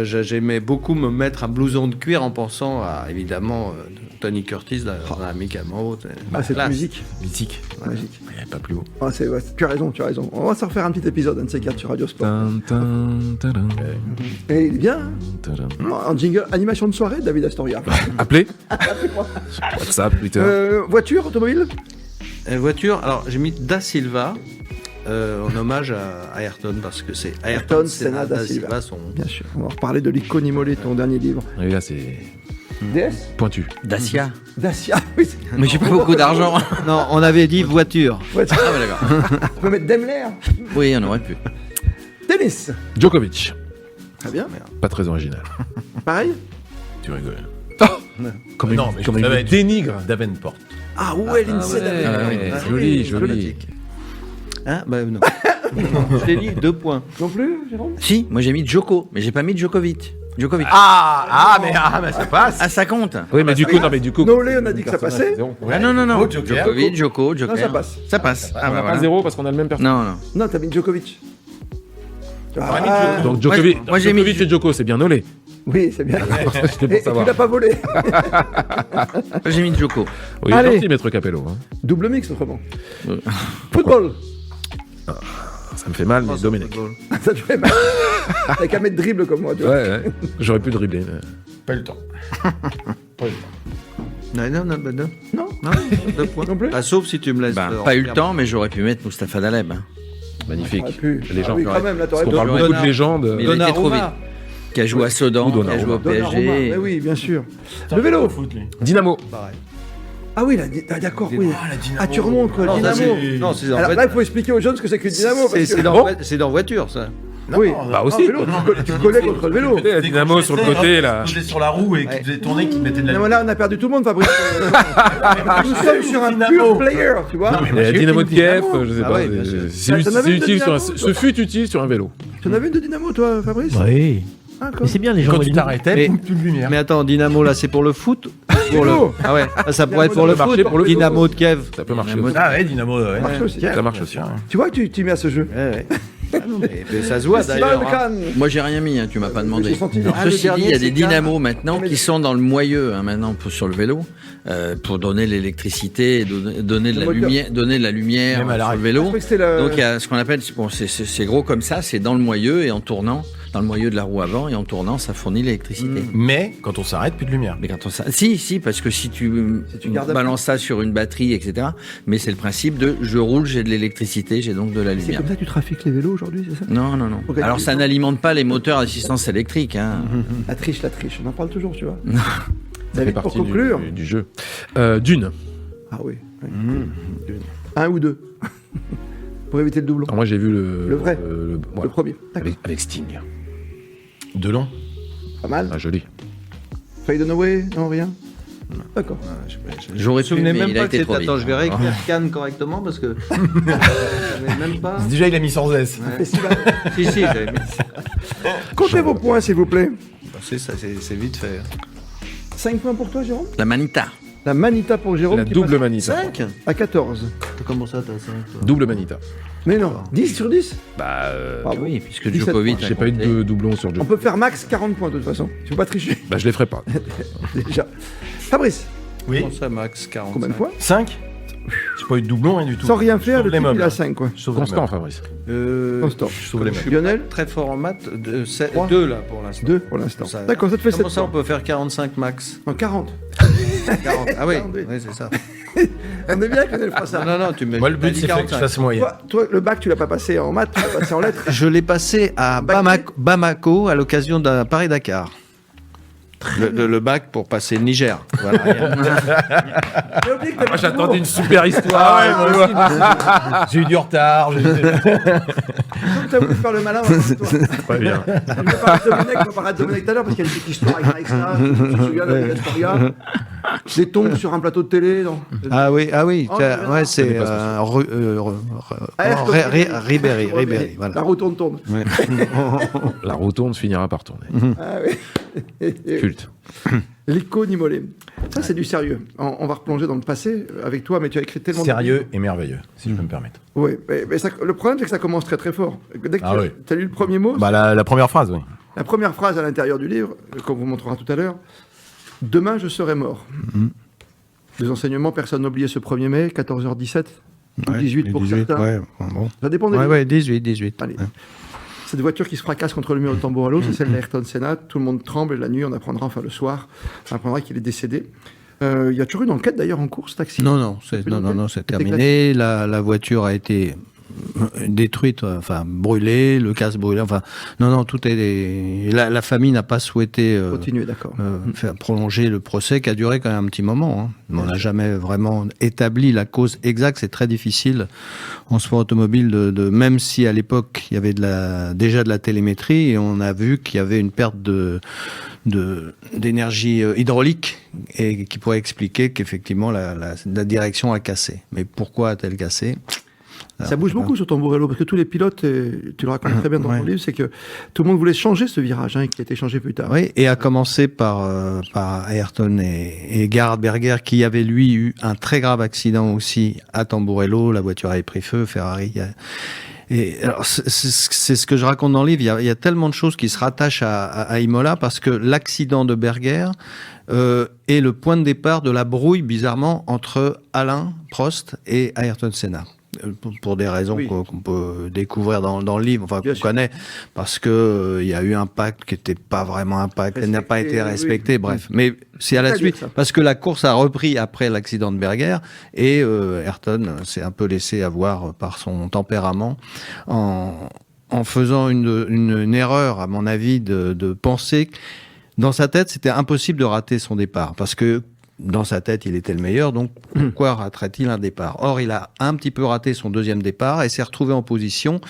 j'aimais beaucoup me mettre un blouson de cuir en pensant à, évidemment, Tony Curtis dans Amicalement Haute. Ah, cette Classe. musique. Mythique. Magique. Il n'y a pas plus haut. Ah, ouais, tu as raison, tu as raison. On va s'en refaire un petit épisode, un de ces quatre sur Radio Sport. Tin, tin, tadam, Et il est bien, hein. tadam. En jingle, animation de soirée, David Astoria. Appelez. WhatsApp, Twitter. Voiture, automobile Voiture, alors j'ai mis Da Silva en hommage à Ayrton, parce que c'est Ayrton Senna da Da Silva. Silva, son... Bien sûr. On va reparler de l'icône immolée, ton dernier livre. Et là, c'est DS pointu. Dacia. Dacia. Oui, Mais j'ai pas beaucoup d'argent. Non, on avait dit voiture. voiture. Ah, ouais, d'accord. On peut mettre Daimler. Oui, on aurait pu. Tennis. Djokovic. Très bien. Pas très original. Pareil. Tu rigoles. Comme Non, mais comme ça va il être- dénigre. Davenport. Ah ouais, l'INSEE. ouais, Daimler. joli, joli. Hein bah non. Je t'ai dit 2 points. Non plus, Jérôme Si, moi j'ai mis Djoko, mais j'ai pas mis Djokovic. Djokovic. Mais ça passe. Ah, ça compte. Oui, mais du coup, non, mais du coup. Nolé, on a dit que ça passait. Ah, non, non, non. Oh, Joker. Djokovic, Djoko, Joker. Non, ça passe. Ça passe. Ah, On bah a pas voilà. 0 parce qu'on a le même personnage. Non, non. Non, t'as mis Djokovic. aurait mis Ah, Donc Djokovic, moi, j'ai mis- Djokovic et Djoko, c'est bien Nolé. oui, c'est bien. C'était Et pour tu savoir. l'as pas volé. J'ai mis Djoko. Oui, Allez. gentil, maître Capello. Hein. Double mix autrement. Euh. Football. Ça me fait mal, mais Dominique. Ça te fait mal. T'as qu'à mettre dribble comme moi, tu vois. Ouais, ouais. J'aurais pu dribbler. mais- Pas eu le temps. Pas eu le temps. Non, bah non. Non. Non, 2 points. Non plus. Ah, sauf si tu me laisses... Bah, pas eu le temps, mais j'aurais pu mettre Mustapha Daleb. hein, Magnifique. T'aurais pu. Les Ah gens. oui, quand même, là, Parce t'aurais qu'on parle pu. beaucoup de légendes. Mais il a été trop vite. Qui a joué à Sedan, Ou qui a Donnarumma. joué au Donnarumma, PSG. mais oui, bien sûr. Le vélo. Foot, lui. Dynamo. Pareil. Ah oui, là, d'accord, oui. la Dynamo. Ah, tu remontes, quoi, Non, ça, Dynamo. c'est- non, c'est dans Alors voiture. là, il faut expliquer aux jeunes ce que c'est qu'une Dynamo. parce que- C'est dans voiture, ça. Non, Oui. non, Bah non. aussi. Vélo, tu collais contre le vélo. La Dynamo sur le côté, là. Tu sur la roue et qui faisait tourner, qui mettait de la Non, mais là, on a perdu tout le monde, Fabrice. Nous sommes sur un Dynamo. pur player, tu vois. Non, mais Et la Dynamo de Kiev, Dynamo. je sais Ah pas. oui, bien sûr. c'est Ah, t'en avais une de utile sur un- Dynamo, ce fut utile sur un vélo. Tu en avais une de Dynamo, toi, Fabrice Oui. Mais c'est bien, les gens Quand voient tu les t'arrêtais, Mais- boum, plus de lumière. Mais attends, Dynamo, là, c'est pour le foot pour le... Vélo. Ah ouais, ça pourrait être pour le marcher foot. pour le Dynamo de Kiev. Ça peut marcher. Dynamo- aussi. Ah ouais, Dynamo, ouais. marche aussi. Ouais, Ça marche bien aussi. sûr, ouais. Tu vois que tu mets à ce jeu. Ouais, ouais. Ah non, mais ça se voit Festival d'ailleurs. de hein. Cannes. Moi, j'ai rien mis, hein, tu m'as pas demandé. J'ai senti. Alors, Ah, le ceci dit, dernier, il y a des c'est Cannes. dynamos maintenant mais- qui sont dans le moyeu maintenant sur le vélo pour donner l'électricité, et donner de Le la moteur. lumière, donner de la lumière Même à sur l'arrêt. le Je vélo. croyais que c'était le- Donc il y a ce qu'on appelle, bon, c'est gros comme ça, c'est dans le moyeu et en tournant, dans le moyeu de la roue avant et en tournant, ça fournit l'électricité. Mais quand on s'arrête, plus de lumière. Mais quand on si, parce que si tu gardes à balances ça sur une batterie, etc. Mais c'est le principe de je roule, j'ai de l'électricité, j'ai donc de la C'est lumière. comme ça que tu trafiques les vélos aujourd'hui, c'est ça? Non, non, non. Ok. Alors ça n'alimente pas les moteurs d'assistance électrique. Hein. La triche. On en parle toujours, tu vois. Ça fait David, pour partie conclure. du jeu. Dune. Ah oui. Ouais. Un ou deux. Pour éviter le doublon. Alors moi j'ai vu le. Le vrai. Voilà. Le premier. D'accord. Avec Sting. Delon. Pas mal. Ah, joli. Fade Away, non, rien. D'accord. J'aurais Je pu, me souvenais mais même il a pas que été c'était. trop vite. Attends, je vais réécrire Cannes correctement parce que. Je savais même pas. Déjà, il a mis sans S. Festival. Si, si, j'avais mis. Comptez vos points, s'il vous plaît. C'est vite fait. 5 points pour toi, Jérôme. La Manita. La Manita pour Jérôme. La qui double passe manita. 5 à 14. Comment ça, t'as 5 Double manita. Mais non, 10 sur 10. Bah, Bravo. Oui, puisque 17 Djokovic. points. a j'ai pas eu compté. de doublon sur le jeu. On peut faire max 40 points de toute façon. Tu peux pas tricher, Bah, je les ferai pas. déjà. Fabrice, Oui. Comment ça, Max 40 combien de fois 5. J'ai pas eu de doublon, rien du tout. Sans rien faire, Je le sauve les type meubles. il a 5 quoi. Je sauve les Constant, meubles. Fabrice. Constant. Je sauve les meubles. Lionel, Très fort en maths, 3. 2 là pour l'instant. 2 pour l'instant. Ça- D'accord, ça te fait 7 Comment ça, on points. peut faire 45 max En 40. 40. Ah oui, 42. oui c'est ça. On est bien quand elle fera ça. Non, non, tu me Moi, le t'as but, dit c'est que je 45. fasse moyenne. Toi, le bac, tu l'as pas passé en maths, tu l'as passé en lettres. Je l'ai passé à Bamako à l'occasion d'un Paris-Dakar. Le bac pour passer le Niger. Voilà. J'ai oublié que t'avais Moi, tout j'attendais bon. une super histoire. J'ai eu du retard. Comme t'as voulu faire le malin, on va faire toi. Très bien. Je vais parler de Domenech, on va parler de Domenech tout à l'heure parce qu'il y a une petite histoire avec ça. Tu te souviens de Victoria des tombes sur un plateau de télé, non Ah oui, Oh, tiens, je ouais, c'est Ribéry, voilà. La roue tourne. La rotonde finira par tourner. Ah oui. Culte. L'Ico Nimolé. Ça, c'est du sérieux. On va replonger dans le passé avec toi, mais tu as écrit tellement Sérieux et merveilleux, si je peux me permettre. Oui, mais le problème, c'est que ça commence très très fort. Dès que Ah oui. tu as lu le premier mot, Bah, la première phrase, oui. la première phrase à l'intérieur du livre, qu'on vous montrera tout à l'heure, demain je serai mort. Les enseignements, personne n'a oublié ce 1er mai, 14h17, ou 18 pour certains. Ouais, bon. Ça dépend des Ouais, 18. Allez. Cette voiture qui se fracasse contre le mur de Tamburello, c'est celle d'Ayrton Senna. Tout le monde tremble et la nuit, on apprendra, enfin le soir, on apprendra qu'il est décédé. Il y a toujours une enquête d'ailleurs en cours, cet accident. Non, c'est C'est terminé. La voiture a été détruite, enfin brûlée, le casque brûlé. Enfin, non, tout est. La famille n'a pas souhaité Continuez, d'accord. faire prolonger le procès qui a duré quand même un petit moment. Hein. On n'a jamais vraiment établi la cause exacte. C'est très difficile en sport automobile même si à l'époque il y avait déjà de la télémétrie et on a vu qu'il y avait une perte d'énergie hydraulique et qui pourrait expliquer qu'effectivement la direction a cassé. Mais pourquoi a-t-elle cassé ? Ça bouge beaucoup sur Tamburello, parce que tous les pilotes, et tu le racontes très bien dans ton livre, c'est que tout le monde voulait changer ce virage, qui a été changé plus tard. Oui, et à commencer par Ayrton et Gerhard Berger, qui avait lui eu un très grave accident aussi à Tamburello. La voiture avait pris feu, Ferrari. Et alors, c'est ce que je raconte dans le livre. Il y a tellement de choses qui se rattachent à Imola, parce que l'accident de Berger est le point de départ de la brouille, bizarrement, entre Alain Prost et Ayrton Senna. Pour des raisons Oui. qu'on peut découvrir dans le livre, enfin Bien qu'on sûr. connaît, parce que il y a eu un pacte qui n'était pas vraiment un pacte, elle n'a pas été respectée, oui. bref. Mais c'est à la C'est-à-dire suite, ça. parce que la course a repris après l'accident de Berger, et Ayrton s'est un peu laissé avoir par son tempérament, en faisant une erreur, à mon avis, de penser que dans sa tête, c'était impossible de rater son départ, parce que dans sa tête, il était le meilleur, donc pourquoi raterait-il un départ ? Or, il a un petit peu raté son deuxième départ et s'est retrouvé en position,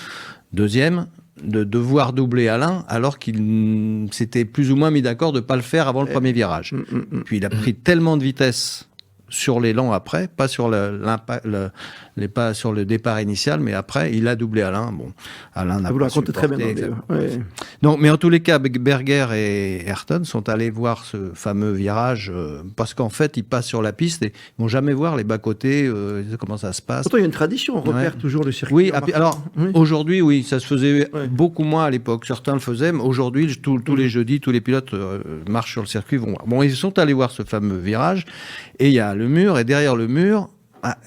deuxième, de devoir doubler Alain, alors qu'il s'était plus ou moins mis d'accord de ne pas le faire avant le premier virage. Puis il a pris tellement de vitesse sur l'élan après, pas sur pas sur le départ initial, mais après, il a doublé Alain. Bon, Alain n'a Vous le pas racontez très bien. supporté, dans le exactement. livre. Ouais. Non, mais en tous les cas, Berger et Ayrton sont allés voir ce fameux virage parce qu'en fait, ils passent sur la piste et ils vont jamais voir les bas-côtés, comment ça se passe. Pourtant, il y a une tradition, on repère Ouais. toujours le circuit. Oui, en marchant. alors Oui. aujourd'hui, oui, ça se faisait Ouais. beaucoup moins à l'époque. Certains le faisaient, mais aujourd'hui, tous les jeudis, tous les pilotes marchent sur le circuit, vont voir. Bon, ils sont allés voir ce fameux virage et il y a le mur, et derrière le mur,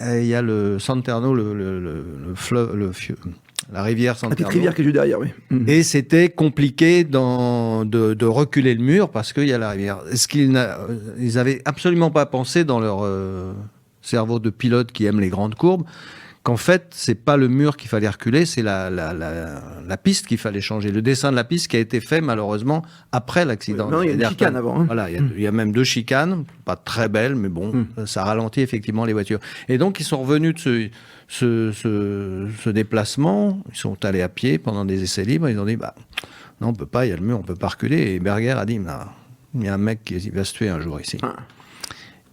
il y a le Santerno, le fleuve, la rivière La petite Santerno. rivière qui est juste derrière, oui. Mhm. Et c'était compliqué de reculer le mur parce qu'il y a la rivière. Ils n'avaient absolument pas pensé dans leur cerveau de pilote qui aime les grandes courbes qu'en fait, c'est pas le mur qu'il fallait reculer, c'est la piste qu'il fallait changer. Le dessin de la piste qui a été fait malheureusement après l'accident. Oui, non, il y a une d'Ayrton. chicane avant, hein. Voilà, il y a même 2 chicanes, pas très belles, mais bon, ça ralentit effectivement les voitures. Et donc, ils sont revenus de ce déplacement, ils sont allés à pied pendant des essais libres, ils ont dit, bah, non, on peut pas, il y a le mur, on peut pas reculer. Et Berger a dit, bah, il y a un mec qui va se tuer un jour ici. Ah.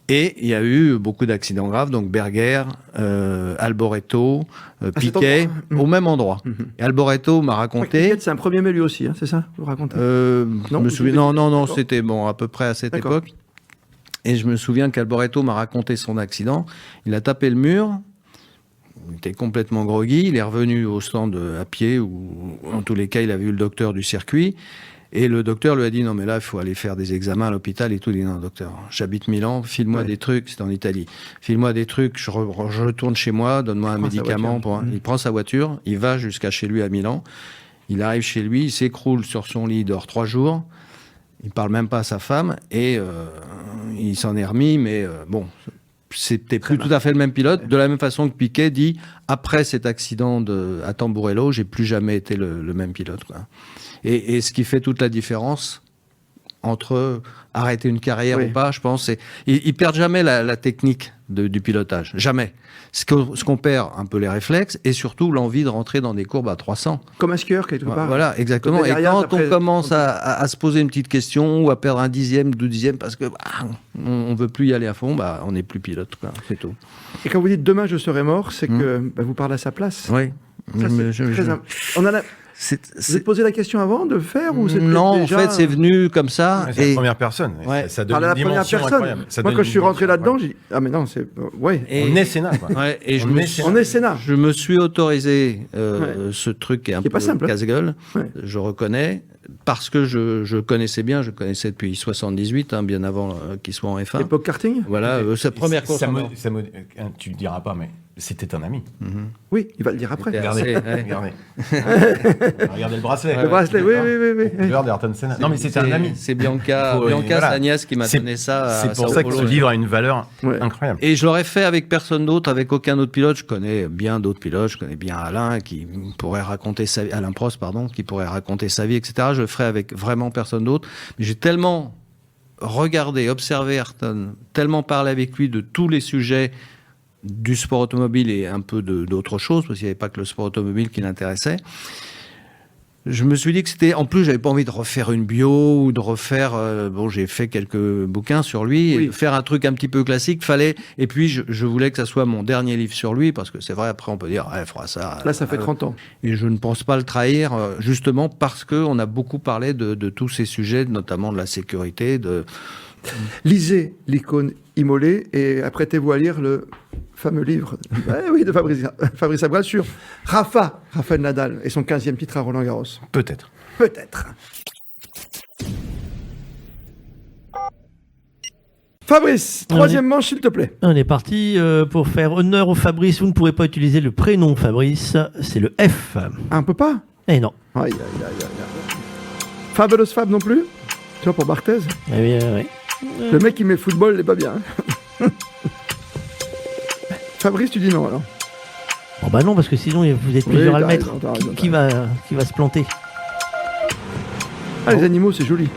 Et il y a eu beaucoup d'accidents graves, donc Berger, Alboreto, Piquet, endroit. au même endroit. Et Alboreto m'a raconté... Piquet, c'est un premier mai lui aussi, hein, c'est ça? Vous racontez? Je me souviens, non, D'accord. c'était bon, à peu près à cette D'accord. époque. Et je me souviens qu'Alboreto m'a raconté son accident. Il a tapé le mur, il était complètement groggy, il est revenu au stand à pied, ou en tous les cas, il a vu le docteur du circuit. Et le docteur lui a dit, non mais là, il faut aller faire des examens à l'hôpital et tout. Il dit, non docteur, j'habite Milan, file-moi Ouais. des trucs, c'est en Italie. File-moi des trucs, je retourne chez moi, donne-moi un prend sa médicament. voiture. Il prend sa voiture, il va jusqu'à chez lui à Milan. Il arrive chez lui, il s'écroule sur son lit, il dort 3 jours. Il parle même pas à sa femme et il s'en est remis, mais bon, c'était plus tout à fait le même pilote. De la même façon que Piquet dit, après cet accident à Tamburello, j'ai plus jamais été le même pilote, quoi. Et ce qui fait toute la différence entre arrêter une carrière Oui. ou pas, je pense, c'est ils perdent jamais la technique du pilotage, jamais. Ce qu'on perd, un peu les réflexes et surtout l'envie de rentrer dans des courbes à 300. Comme un skieur, quelque part. Voilà, exactement. Côté Et derrière, quand après- on commence à se poser une petite question ou à perdre un dixième, 2 dixièmes parce que on veut plus y aller à fond, bah, on n'est plus pilote, quoi. C'est tout. Et quand vous dites demain je serai mort, c'est que bah, vous parlez à sa place. Oui. Ça, c'est très on a c'est- Vous êtes posé la question avant de le faire ou c'était non, déjà... en fait, c'est venu comme ça. Ouais, c'est la et, première personne. Ouais. Ça par donne la une première dimension personne. incroyable. Ça Moi, donne quand une je suis rentré dimension là-dedans, j'ai dit ah mais non, c'est ouais. et- On est Sénat, quoi. ouais, et je On me est suis- On est Sénat. Je me suis autorisé Ouais. ce truc qui est un Qui est peu pas simple, hein. casse-gueule, Ouais. je reconnais, parce que je connaissais bien, je connaissais depuis 78, bien avant qu'il soit en F1. Époque karting. Voilà, sa première course. en or. Tu le diras pas, mais c'était un ami. Oui, il va le dire après. C'était- Regardez, ouais. regardez. Regardez le bracelet. Le bracelet, oui. Couleur d'Ayrton Senna. Non, mais c'était un ami. C'est Bianca, Il faut- Bianca voilà. sa nièce qui m'a C'est- donné ça. à C'est pour Sao ça que Paulo. ce livre a une valeur Ouais. incroyable. Et je l'aurais fait avec personne d'autre, avec aucun autre pilote. Je connais bien d'autres pilotes. Je connais bien Alain qui pourrait raconter sa vie, Alain Prost, pardon, qui pourrait raconter sa vie, etc. Je le ferais avec vraiment personne d'autre. Mais j'ai tellement regardé, observé Ayrton, tellement parlé avec lui de tous les sujets du sport automobile et un peu d'autres choses, parce qu'il n'y avait pas que le sport automobile qui l'intéressait. Je me suis dit que c'était... En plus, j'avais pas envie de refaire une bio ou de refaire... bon, j'ai fait quelques bouquins sur lui. Oui. Et de faire un truc un petit peu classique, fallait... Et puis, je voulais que ça soit mon dernier livre sur lui, parce que c'est vrai, après, on peut dire, il fera ça. Là, ça fait 30 ans. Et je ne pense pas le trahir, justement parce qu'on a beaucoup parlé de tous ces sujets, notamment de la sécurité, Lisez l'icône immolée et apprêtez-vous à lire le fameux livre de Fabrice Abral sur Rafael Nadal et son 15e titre à Roland-Garros. Peut-être. Peut-être. Fabrice, troisième manche, s'il te plaît. On est parti pour faire honneur au Fabrice. Vous ne pourrez pas utiliser le prénom Fabrice, c'est le F. Ah, on peut pas. Eh non. Aïe. Fabulous Fab non plus. Tu vois, pour Barthez. Eh bien, oui. Le mec qui met football, il est pas bien. hein. Fabrice, tu dis non alors. Bon bah non, parce que sinon vous êtes plusieurs à le t'as mettre. raison, t'as raison, Qui va se planter? Ah, les animaux, c'est joli.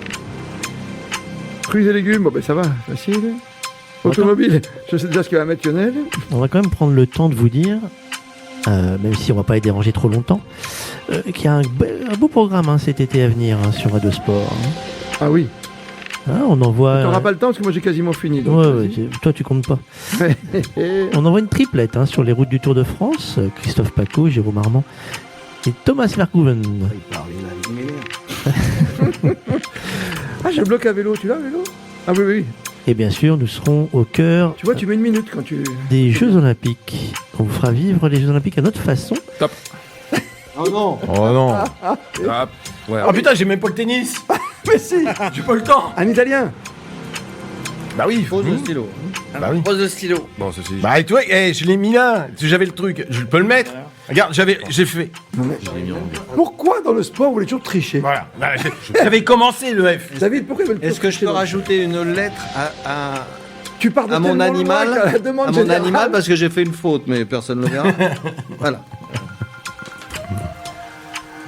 Fruits et légumes, bon ben ça va, facile. Automobile, je sais déjà ce qu'il va mettre Lionel. On va quand même prendre le temps de vous dire, même si on va pas les déranger trop longtemps, qu'il y a un beau programme cet été à venir sur Radio Sport. Ah oui. Hein, on envoie. T'auras pas le temps parce que moi j'ai quasiment fini. donc Ouais, vas-y. toi tu comptes pas. On envoie une triplette hein, sur les routes du Tour de France. Christophe Paco, Jérôme Armand et Thomas Verhoeven. Ah, j'ai le bloc à vélo, tu l'as, le vélo? Ah oui, oui. Et bien sûr, nous serons au cœur Tu vois, tu mets une minute quand tu... des Jeux Olympiques. On vous fera vivre les Jeux Olympiques à notre façon. Oh non. Oh non. Ah, ouais, Oh putain, j'ai même pas le tennis. Mais si. J'ai pas le temps. Un Italien. Bah oui. Pose le stylo. Bah oui. Pose le stylo. bon, ceci. Bah et toi, je l'ai mis là. J'avais le truc. Je peux le mettre. Regarde, j'ai fait. Pourquoi dans le sport vous voulez toujours tricher? Voilà. Voilà, j'avais commencé le F. David, pourquoi ils veulent Est-ce que je peux toujours tricher rajouter une lettre Tu pars de à mon tellement animal, loin qu'à la demande à mon générale- animal parce que j'ai fait une faute, mais personne ne le verra. Voilà.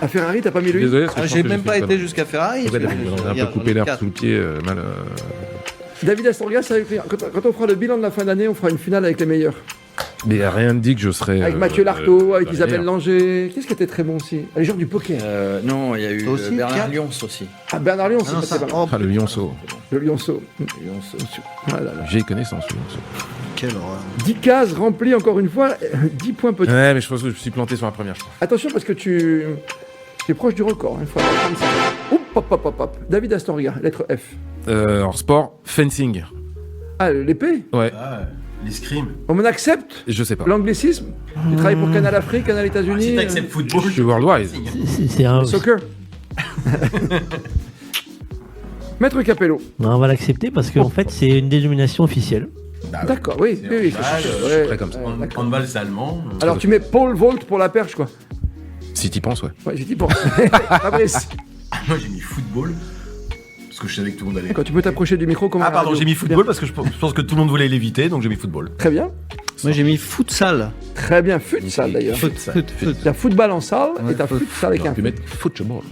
À Ferrari, t'as pas mis le i? Désolé, parce que je pense J'ai que même fait pas une été jusqu'à Ferrari. connerie. Ouais, David, on a un peu coupé l'air sous le pied, mal. David Astorga, ça va écrire. Quand on fera le bilan de la fin d'année, on fera une finale avec les meilleurs. Mais y a rien ne dit que je serais. Avec Mathieu Lartaud, avec Isabelle meilleur. Langer. Qu'est-ce qui était très bon aussi? Les joueurs du poker. Non, il y a eu Aussi, Bernard Pierre Lyons aussi. Ah, Bernard Lyon, Ah non, c'est ça- pas mal. oh, Ah, le lionceau. Le Lyonceau. Lyons. Voilà, là. J'ai connaissance, le lionceau. quelle horreur. 10 cases remplies encore une fois, 10 points petits. Ouais, mais je pense que je me suis planté sur la première, je crois. Attention parce que tu es proche du record. Il faut avoir 35. Oup, hop, hop, hop, hop. David Astorga, lettre F. En sport, fencing. Ah, l'épée. Ouais, Ah, l'escrime. On Ah. accepte je sais pas. l'anglicisme. Tu travailles pour Canal Afrique, Canal États-Unis. Si t'acceptes football. Je suis worldwide. C'est un. Soccer. Maître Capello. Non, on va l'accepter parce qu'en fait, c'est une dénomination officielle. Bah, D'accord, oui. oui, oui, handball, ouais, prêt comme ça. d'accord. Handball, c'est allemand. Alors tu mets Paul Volt pour la perche, quoi. Si t'y penses, ouais. Ouais, j'ai dit bon. Fabrice, Moi, j'ai mis football. Parce que je savais que tout le monde allait. quand tu peux t'approcher du micro comme à Ah, la pardon, radio. j'ai mis football parce que je pense que tout le monde voulait l'éviter, donc j'ai mis football. Très bien. Moi j'ai mis futsal. Très bien. Futsal d'ailleurs. T'as football en salle et t'as futsal avec On un peut mettre football.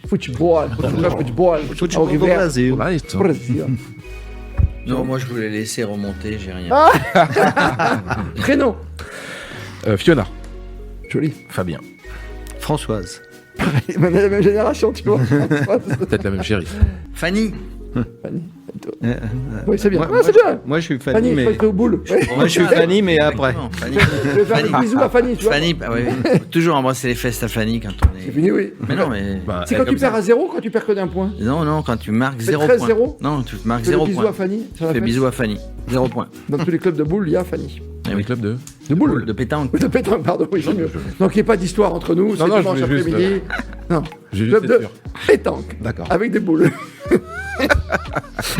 football. Football. Futsal Au au hiver. Brésil. Right. Brésil. Non, moi je voulais laisser remonter, j'ai rien. Prénom. Fiona. Joli. Fabien. Françoise. On est la même génération, tu vois. Peut-être la même chérie. Fanny. Fanny. Oui, c'est bien. Moi, Ah, c'est bien. Moi je suis Fanny, Fanny, je mais. crois que t'es au boule. Ouais. Moi je suis Fanny, mais après. Non, Fanny. Je vais faire des Fanny. bisous à Fanny, tu vois. Fanny, bah oui, oui. Faut toujours embrasser les fesses à Fanny quand on C'est est. fini, oui. Mais non, mais. Bah, C'est quand tu perds à 0, quand tu perds que d'un point. Non, non, quand tu marques Fais 0 13-0. point. Non, tu marques Fais le 0 bisou point. à Fanny. sur la Fais fesse. bisous à Fanny. 0 point. Dans tous les clubs de boules, il y a Fanny. Dans les clubs de. De boules. De pétanque. De pétanque, pardon, oui, c'est mieux. Donc il n'y a pas d'histoire entre nous, c'est non, je dimanche voulais juste, après-midi. Non, J'ai juste club été de sûr. pétanque, D'accord. avec des boules.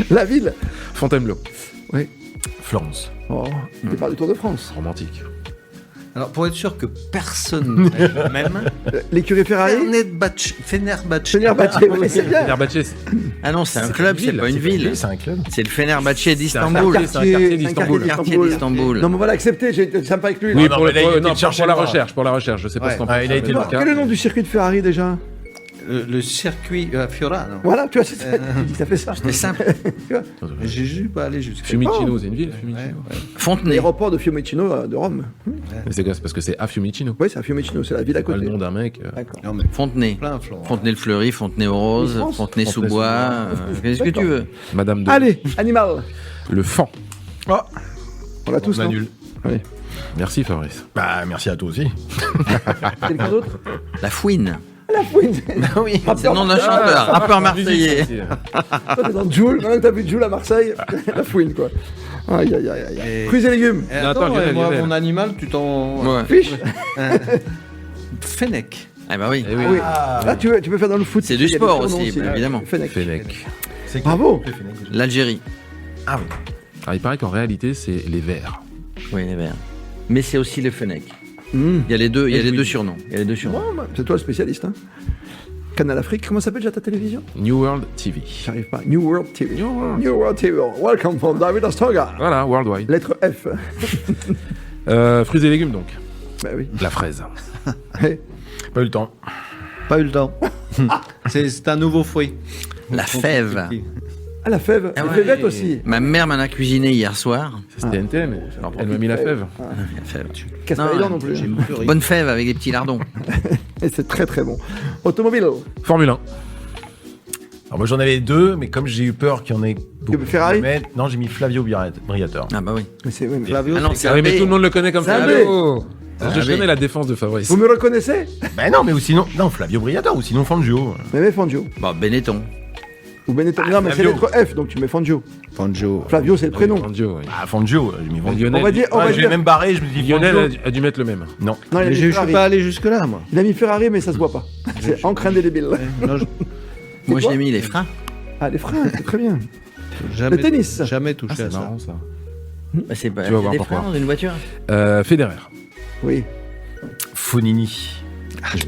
La ville. Fontainebleau. Oui. Florence. Oh, départ du Tour de France. Romantique. Alors pour être sûr que personne ne m'aime, L'écurie Ferrari. Fenerbahçe. Fenerbahçe, oui, c'est bien. Fenerbahçe, c'est Ah non, c'est un club, c'est pas une ville. C'est un club. C'est le Fenerbahçe un d'Istanbul. quartier. C'est un quartier d'Istanbul. Quartier d'Istanbul. Non, mais on va l'accepter, j'ai sympa avec lui. Oui, non, pour, mais là, il était non, chercher pour la le bras. recherche, pour la recherche. Je sais pas Ouais. ce qu'on Ah, il a été Alors, quel est le nom du circuit de Ferrari déjà? Le circuit Fiora, non. Voilà, tu vois, c'est ça. Tu dis, ça fait ça. C'est simple. J'ai juste pas allé jusqu'à. Fiumicino, c'est une ville, Fiumicino. Ouais, ouais. Fontenay. L'aéroport de Fiumicino de Rome. Mais c'est quoi? C'est parce que c'est à Fiumicino. Oui, c'est à Fiumicino, c'est la ville à Pas côté. le nom d'un mec. D'accord. Non mais Fontenay. plein Florent. Fontenay-le-Fleury, Fontenay-aux-Roses, France. Fontenay-sous-Bois. Qu'est-ce que tu veux? Madame de. Allez, animal. Le fan. On l'a tous, non? nul. Oui. Merci Fabrice. Bah, merci à toi aussi. Quelqu'un d'autre? La Fouine. La fouine. Ah oui, c'est le nom d'un chanteur, rappeur marseillais. Toi, t'es dans Joule, maintenant que t'as vu Joule à Marseille, la fouine, quoi. Aïe, aïe, aïe, aïe. Et- Fruits et légumes. Eh, Non, attends, attends, Lionel, moi, Lionel. mon animal, tu t'en. Ouais. Fiche. Fennec. Ah bah oui. Eh oui. Oui. Là, tu peux faire dans le foot. C'est du Il y a sport des surnoms aussi, bah, évidemment. Fennec. Fennec. Bravo. L'Algérie. Ah oui. Alors, il paraît qu'en réalité, c'est les Verts. Oui, les Verts. Mais c'est aussi le Fennec. Mmh. Il y a les deux, il y a les deux surnoms. Il y a les deux surnoms. Bon, bah, c'est toi le spécialiste. Hein. Canal Afrique, comment s'appelle déjà ta télévision? New World TV. J'arrive pas. New World TV. New World. New World TV. Welcome from David Astorga. Voilà, worldwide. Lettre F. Fruits et légumes donc. Bah oui. La fraise. Pas eu le temps. Pas eu le temps. C'est un nouveau fruit. La fève. Ah, la fève. Ah La ouais. fèvette aussi. Ma mère m'en a cuisiné hier soir. C'est TNT, mais elle m'a mis la fève. La fève. Casse pas Non, les dents non plus. J'ai hein. plus rien. Bonne fève avec des petits lardons. Et c'est très très bon. Automobile. Formule 1. Alors moi j'en avais 2, mais comme j'ai eu peur qu'il y en ait beaucoup. Ferrari Non, j'ai mis Flavio Briatore. Ah bah oui. Mais c'est oui, mais- Flavio, Ah non, c'est- c'est Ah oui, un mais B. tout le monde le connaît comme C'est un Flavio. Ah, Je B. connais la défense de Fabrice. Vous me reconnaissez? Ben non, mais ou sinon, non, Flavio Briatore, ou sinon Fangio. Mais Fangio. Bon, Benetton. Ou Benetton. Non, mais c'est Flavio. lettre F, donc tu mets Fangio. Fangio. Flavio, c'est le prénom. Fangio, oui. Ah, Fangio, j'ai mis Fangio. Lionel, On va dire, on va Je l'ai dire. même barré, je me dis Lionel Fangio. a dû mettre le même. Non. Non, il a Mais mis je suis Ferrari. pas allé jusque-là, moi. Il a mis Ferrari, mais ça se voit pas. C'est encre indélébile. Non, Moi, quoi j'ai mis les freins. Ah, les freins, c'est très bien. jamais, Le tennis. Jamais touché Ah, à c'est ça. marrant ça. Bah, c'est pas Tu vas voir des pourquoi. freins dans une voiture. Federer. Oui. Fonini.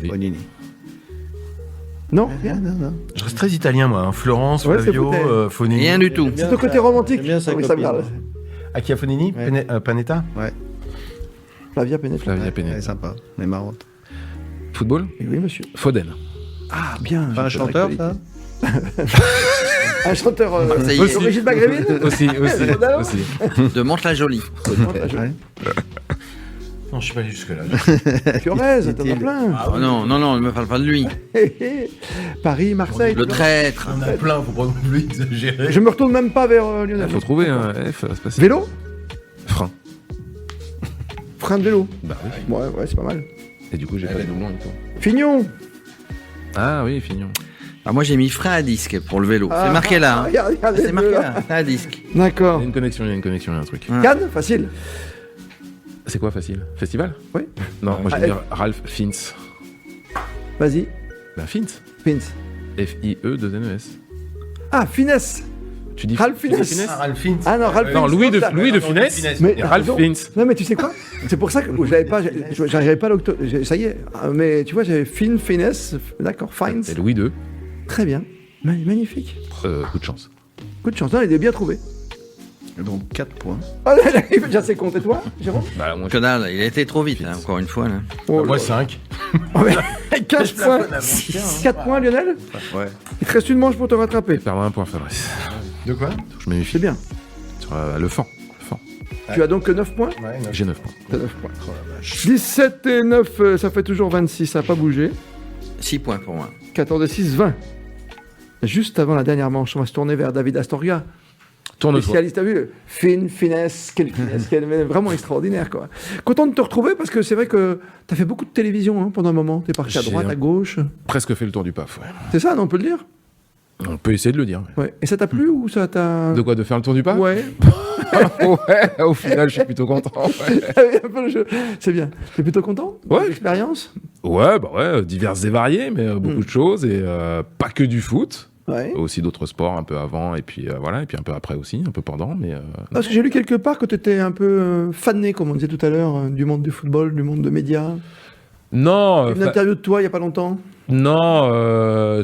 Oui. Bonini. Non, rien. Non, non. Je reste très italien, moi. Hein. Florence, Ouais, c'est Flavio, foutais. Fonini. Rien du tout. C'est le côté romantique. J'aime bien sa Ah oui, ça me copine, parle. moi. À qui a Fonini Ouais. Panetta Flavia Penet. Flavia Elle Pennetta. est sympa, mais marrante. Football. Oui, monsieur. Foden. Ah, bien. Pas un chanteur, ça Un chanteur Ça y est. d'origine maghrébine. Aussi. Rodalo aussi. De Mantes-la-Jolie. Non, je suis pas allé jusque-là. Fiorez, t'en as plein. Oh non, non, non, ne me parle pas de lui. Paris, Marseille. Le traître. On a plein, faut pas non plus exagérer. Je me retourne même pas vers Lionel. Il faut trouver un F. c'est pas ça. Vélo. Frein. Frein de vélo. Bah oui. Ouais, c'est pas mal. Et du coup, j'ai pas de doublon et tout. Fignon. Ah oui, Fignon. Ah, moi, j'ai mis frein à disque pour le vélo. C'est marqué là. hein. Regarde les C'est deux, marqué là. là. Frein à disque. Il y D'accord. a une connexion, il y a un truc. Ouais. Cannes, facile. C'est quoi facile? Festival? Oui. Non, moi je Ah, vais dire Ralph Fiennes. Vas-y. Bah Fiennes. Pins. F-I-E-2-N-E-S. Ah, finesse. Tu dis Ralph Fiennes. Ah, Ralph Fiennes. Ah non, Ralph Non, Fiennes, Louis de ça. Funès. Mais Et Ralph pardon. Fiennes. Non, mais tu sais quoi? C'est pour ça que j'arriverai pas à l'octo. Ça y est. Mais tu vois, j'avais finesse. D'accord, fines. Et Louis II. Très bien. Magnifique. Coup de chance. Coup de chance. Non, il est bien trouvé. Donc 4 points. Ah, là, il fait déjà ses comptes. Et toi, Jérôme? Bah, moi, Que dalle, il a été trop vite, là, encore une fois. Là. Oh, Moi, là. 5. 15 points. 4 points, Lionel. Ouais. Il te reste une manche pour te rattraper. perdre un point, Fabrice. De quoi Je me méfie. C'est bien. Sur le fond. Tu as donc que 9 points? Ouais, J'ai 9 points. T'as 9 points. 17 et 9, ça fait toujours 26. Ça n'a pas bougé. 6 points pour moi. 14 et 6, 20. Juste avant la dernière manche, on va se tourner vers David Astoria. Tourne-toi. Spécialiste, t'as vu? Finesse, quelle vraiment extraordinaire, quoi. Content de te retrouver parce que c'est vrai que t'as fait beaucoup de télévision hein, pendant un moment. T'es parti à J'ai droite, à gauche. Presque fait le tour du PAF, ouais. C'est ça, non, on peut le dire? On peut essayer de le dire. Ouais. Et ça t'a plu ou ça t'a. De quoi? De faire le tour du PAF? Ouais. Ouais, au final, je suis plutôt content. Ouais, Un peu le jeu. C'est bien. T'es plutôt content? Ouais. L'expérience? ouais, diverses et variées, mais beaucoup de choses. Et pas que du foot. Ouais. Aussi d'autres sports un peu avant et puis voilà et puis un peu après aussi, un peu pendant, mais Parce que j'ai lu quelque part que tu étais un peu fané, comme on disait tout à l'heure, du monde du football, du monde des médias. non, Une interview de toi il n'y a pas longtemps.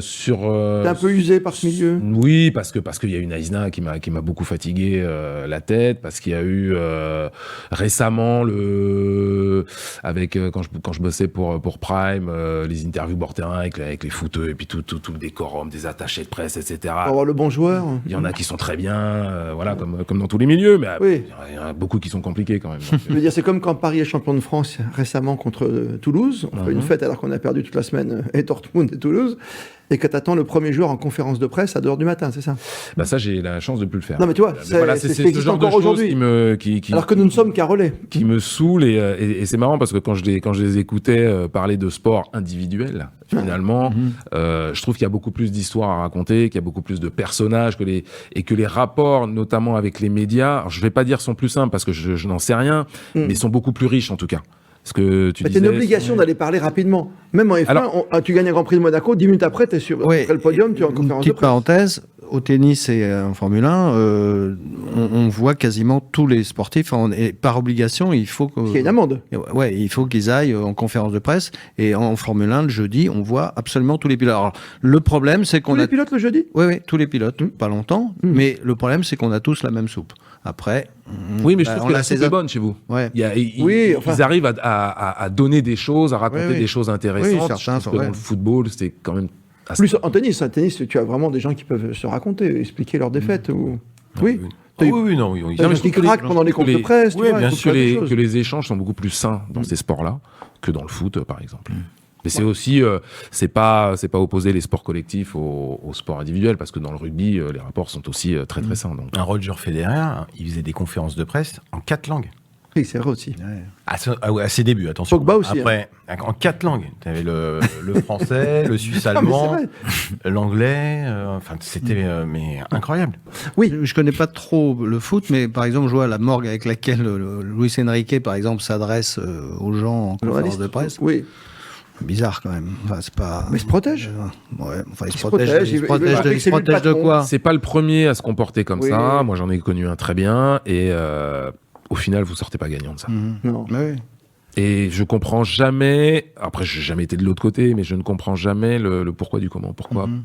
sur. T'es un peu usé par ce milieu. Oui, parce qu'il y a eu Naïsna qui m'a beaucoup fatigué la tête, parce qu'il y a eu récemment avec quand je bossais pour Prime, les interviews bord terrain avec les footeux et puis tout le décorum des attachés de presse, etc. Pour avoir le bon joueur. Il y en a qui sont très bien, voilà, comme dans tous les milieux, mais Oui. il y en a beaucoup qui sont compliqués quand même. Donc, Je veux dire, c'est comme quand Paris est champion de France récemment contre Toulouse. On fait une fête alors qu'on a perdu toute la semaine et Dortmund et Toulouse. Et que t'attends le premier joueur en conférence de presse à 2h du matin, c'est ça? bah ça, j'ai la chance de plus le faire. Non, mais tu vois, Mais c'est voilà, ce c'est qui ce existe genre de encore choses aujourd'hui. qui Alors que nous ne sommes qu'à relais. qui me saoule et c'est marrant parce que quand je les écoutais parler de sport individuel, finalement, je trouve qu'il y a beaucoup plus d'histoires à raconter, qu'il y a beaucoup plus de personnages et que les rapports, notamment avec les médias, alors, je vais pas dire sont plus simples parce que je n'en sais rien, mais sont beaucoup plus riches en tout cas. Parce que tu Mais disais, t'as une obligation d'aller parler rapidement. Même en F1, Alors- tu gagnes un Grand Prix de Monaco, 10 minutes après, t'es sur Ouais, après le podium, tu es en Une conférence de petite presse. parenthèse, au tennis et en Formule 1, on voit quasiment tous les sportifs, et par obligation, il faut que... Il y a une amende. Ouais, il faut qu'ils aillent en conférence de presse. Et en Formule 1, le jeudi, on voit absolument tous les pilotes. Alors, le problème, c'est Tous qu'on les a... pilotes le jeudi? Oui, tous les pilotes, pas longtemps. Mais le problème, c'est qu'on a tous la même soupe. Après, oui, mais je bah, trouve on que a la ces soupe est autres- bonne chez vous. Ouais. Oui, enfin- Ils arrivent à donner des choses, à raconter Oui, oui. des choses intéressantes. Oui, certains Je trouve sont- que ouais. dans le football, c'est quand même assez... Plus en tennis. En tennis, tu as vraiment des gens qui peuvent se raconter, expliquer leurs défaites. Ou... Oui. Ah oui, non, oui. T'as Non, mais des gens qui que les- craquent pendant les confs de les- presse. tu oui, vois, bien il faut sûr, faire des choses. que les échanges sont beaucoup plus sains dans ces sports-là que dans le foot, par exemple. Mais c'est aussi, c'est pas opposer les sports collectifs aux sports individuels, parce que dans le rugby, les rapports sont aussi très très sains. Donc. Un Roger Federer, il faisait des conférences de presse en 4 langues. Oui, c'est vrai aussi. À ses débuts, attention. Pogba aussi, Après, en 4 langues. Tu avais le français, le suisse Ah, mais c'est allemand, vrai. l'anglais. Enfin, c'était mais incroyable. Oui. Je connais pas trop le foot, mais par exemple, je vois la morgue avec laquelle Luis Enrique, par exemple, s'adresse aux gens en conférence Journaliste. de presse. Oui. Bizarre quand même. Enfin, c'est pas. Mais il se protège. Ouais. Enfin, il se se protège. protège, Il il se veut protège montrer de, que il se c'est lui le protège de patron. quoi? C'est pas le premier à se comporter comme Oui. ça. Moi, j'en ai connu un très bien, et au final, vous sortez pas gagnant de ça. Non. Oui. Et je comprends jamais, après j'ai jamais été de l'autre côté, mais je ne comprends jamais le pourquoi du comment.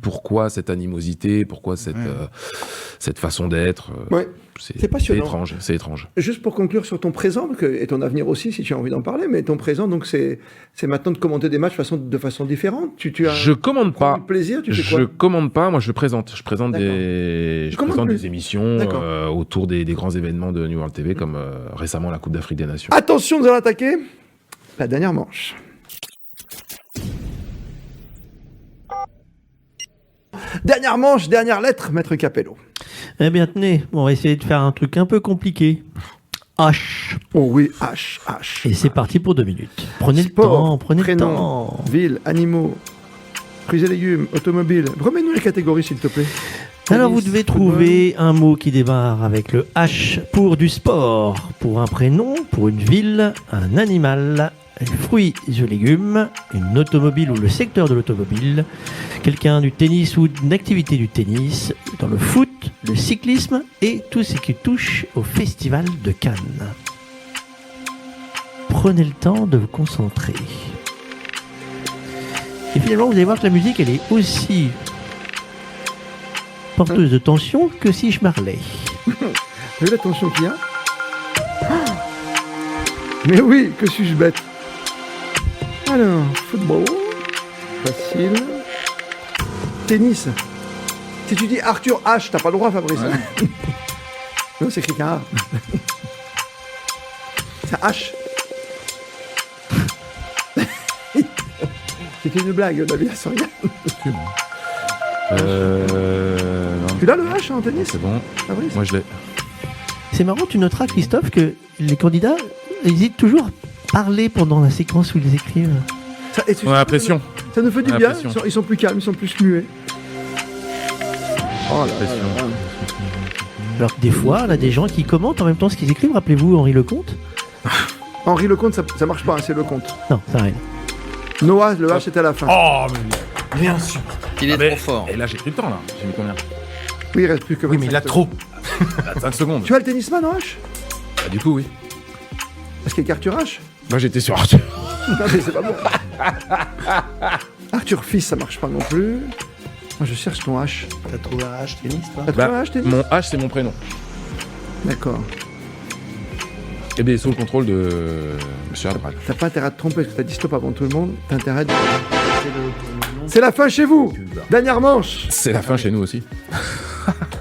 Pourquoi cette animosité, pourquoi cette façon d'être. Ouais. C'est passionnant. C'est étrange. Juste pour conclure sur ton présent, et ton avenir aussi, si tu as envie d'en parler, mais ton présent, donc c'est maintenant de commenter des matchs de façon différente. Tu as Je commande prends pas. du plaisir, tu fais Je quoi? commande pas, moi je présente. Je présente D'accord. des, Tu je commandes présente plus. des émissions D'accord. autour des grands événements de New World TV, comme récemment la Coupe d'Afrique des Nations. Attention, nous allons attaquer la dernière manche. Dernière manche, dernière lettre, Maître Capello. Eh bien, tenez, on va essayer de faire un truc un peu compliqué. H. Oh oui, H. Et c'est parti pour 2 minutes. Prenez Sport, le temps, prenez prénom, le temps. ville, animaux, fruits et légumes, automobile. Remets-nous les catégories, s'il te plaît. Alors, vous Tennis, devez football. trouver un mot qui démarre avec le H pour du sport, pour un prénom, pour une ville, un animal, fruits et légumes, une automobile ou le secteur de l'automobile, quelqu'un du tennis ou d'une activité du tennis, dans le foot, le cyclisme et tout ce qui touche au Festival de Cannes. Prenez le temps de vous concentrer. Et finalement, vous allez voir que la musique, elle est aussi porteuse de tension que si je parlais. T'as vu la tension qu'il y a? Ah. Mais oui, que suis-je bête. Alors, football, facile. Tennis. Si tu dis Arthur H, t'as pas le droit, Fabrice. Non, c'est écrit qu'un A. C'est un H. C'était une blague, David Assoria. Non, Tu l'as le H en tennis, c'est bon. Fabrice? Moi je l'ai. C'est marrant, tu noteras, Christophe, que les candidats hésitent toujours à parler pendant la séquence où ils écrivent. Ça, et tu- On a la pression. Ça nous fait du On a bien, l'impression. ils sont plus calmes, ils sont plus muets. Oh là là Pression. là là. Alors que des fois, on a des gens qui commentent en même temps ce qu'ils écrivent. Rappelez-vous Henri Lecomte? Henri Lecomte, ça marche pas, hein, c'est Lecomte. Non, ça arrive. Noah, le H est à la fin. Oh, mais bien sûr. Il est Ah, mais- trop fort. Et là j'ai pris le temps là. J'ai mis combien? Oui, il reste plus que Oui, mais 25 il a trop. 5 secondes. Tu as le tennisman en H? Bah, du coup oui. Parce qu'il y a qu'Arthur H. Moi j'étais sur Arthur. Non, mais c'est pas bon. Arthur Fils, ça marche pas non plus. Moi, je cherche ton H. T'as trouvé un H tennis, toi? T'as trouvé un Bah, H, tennis? mon H c'est mon prénom. D'accord. Et bien sous le contrôle de Monsieur Abral. T'as pas intérêt à te tromper parce que t'as dit stop avant tout le monde. T'as intérêt de... C'est la fin chez vous. Dernière manche. C'est la fin chez nous aussi.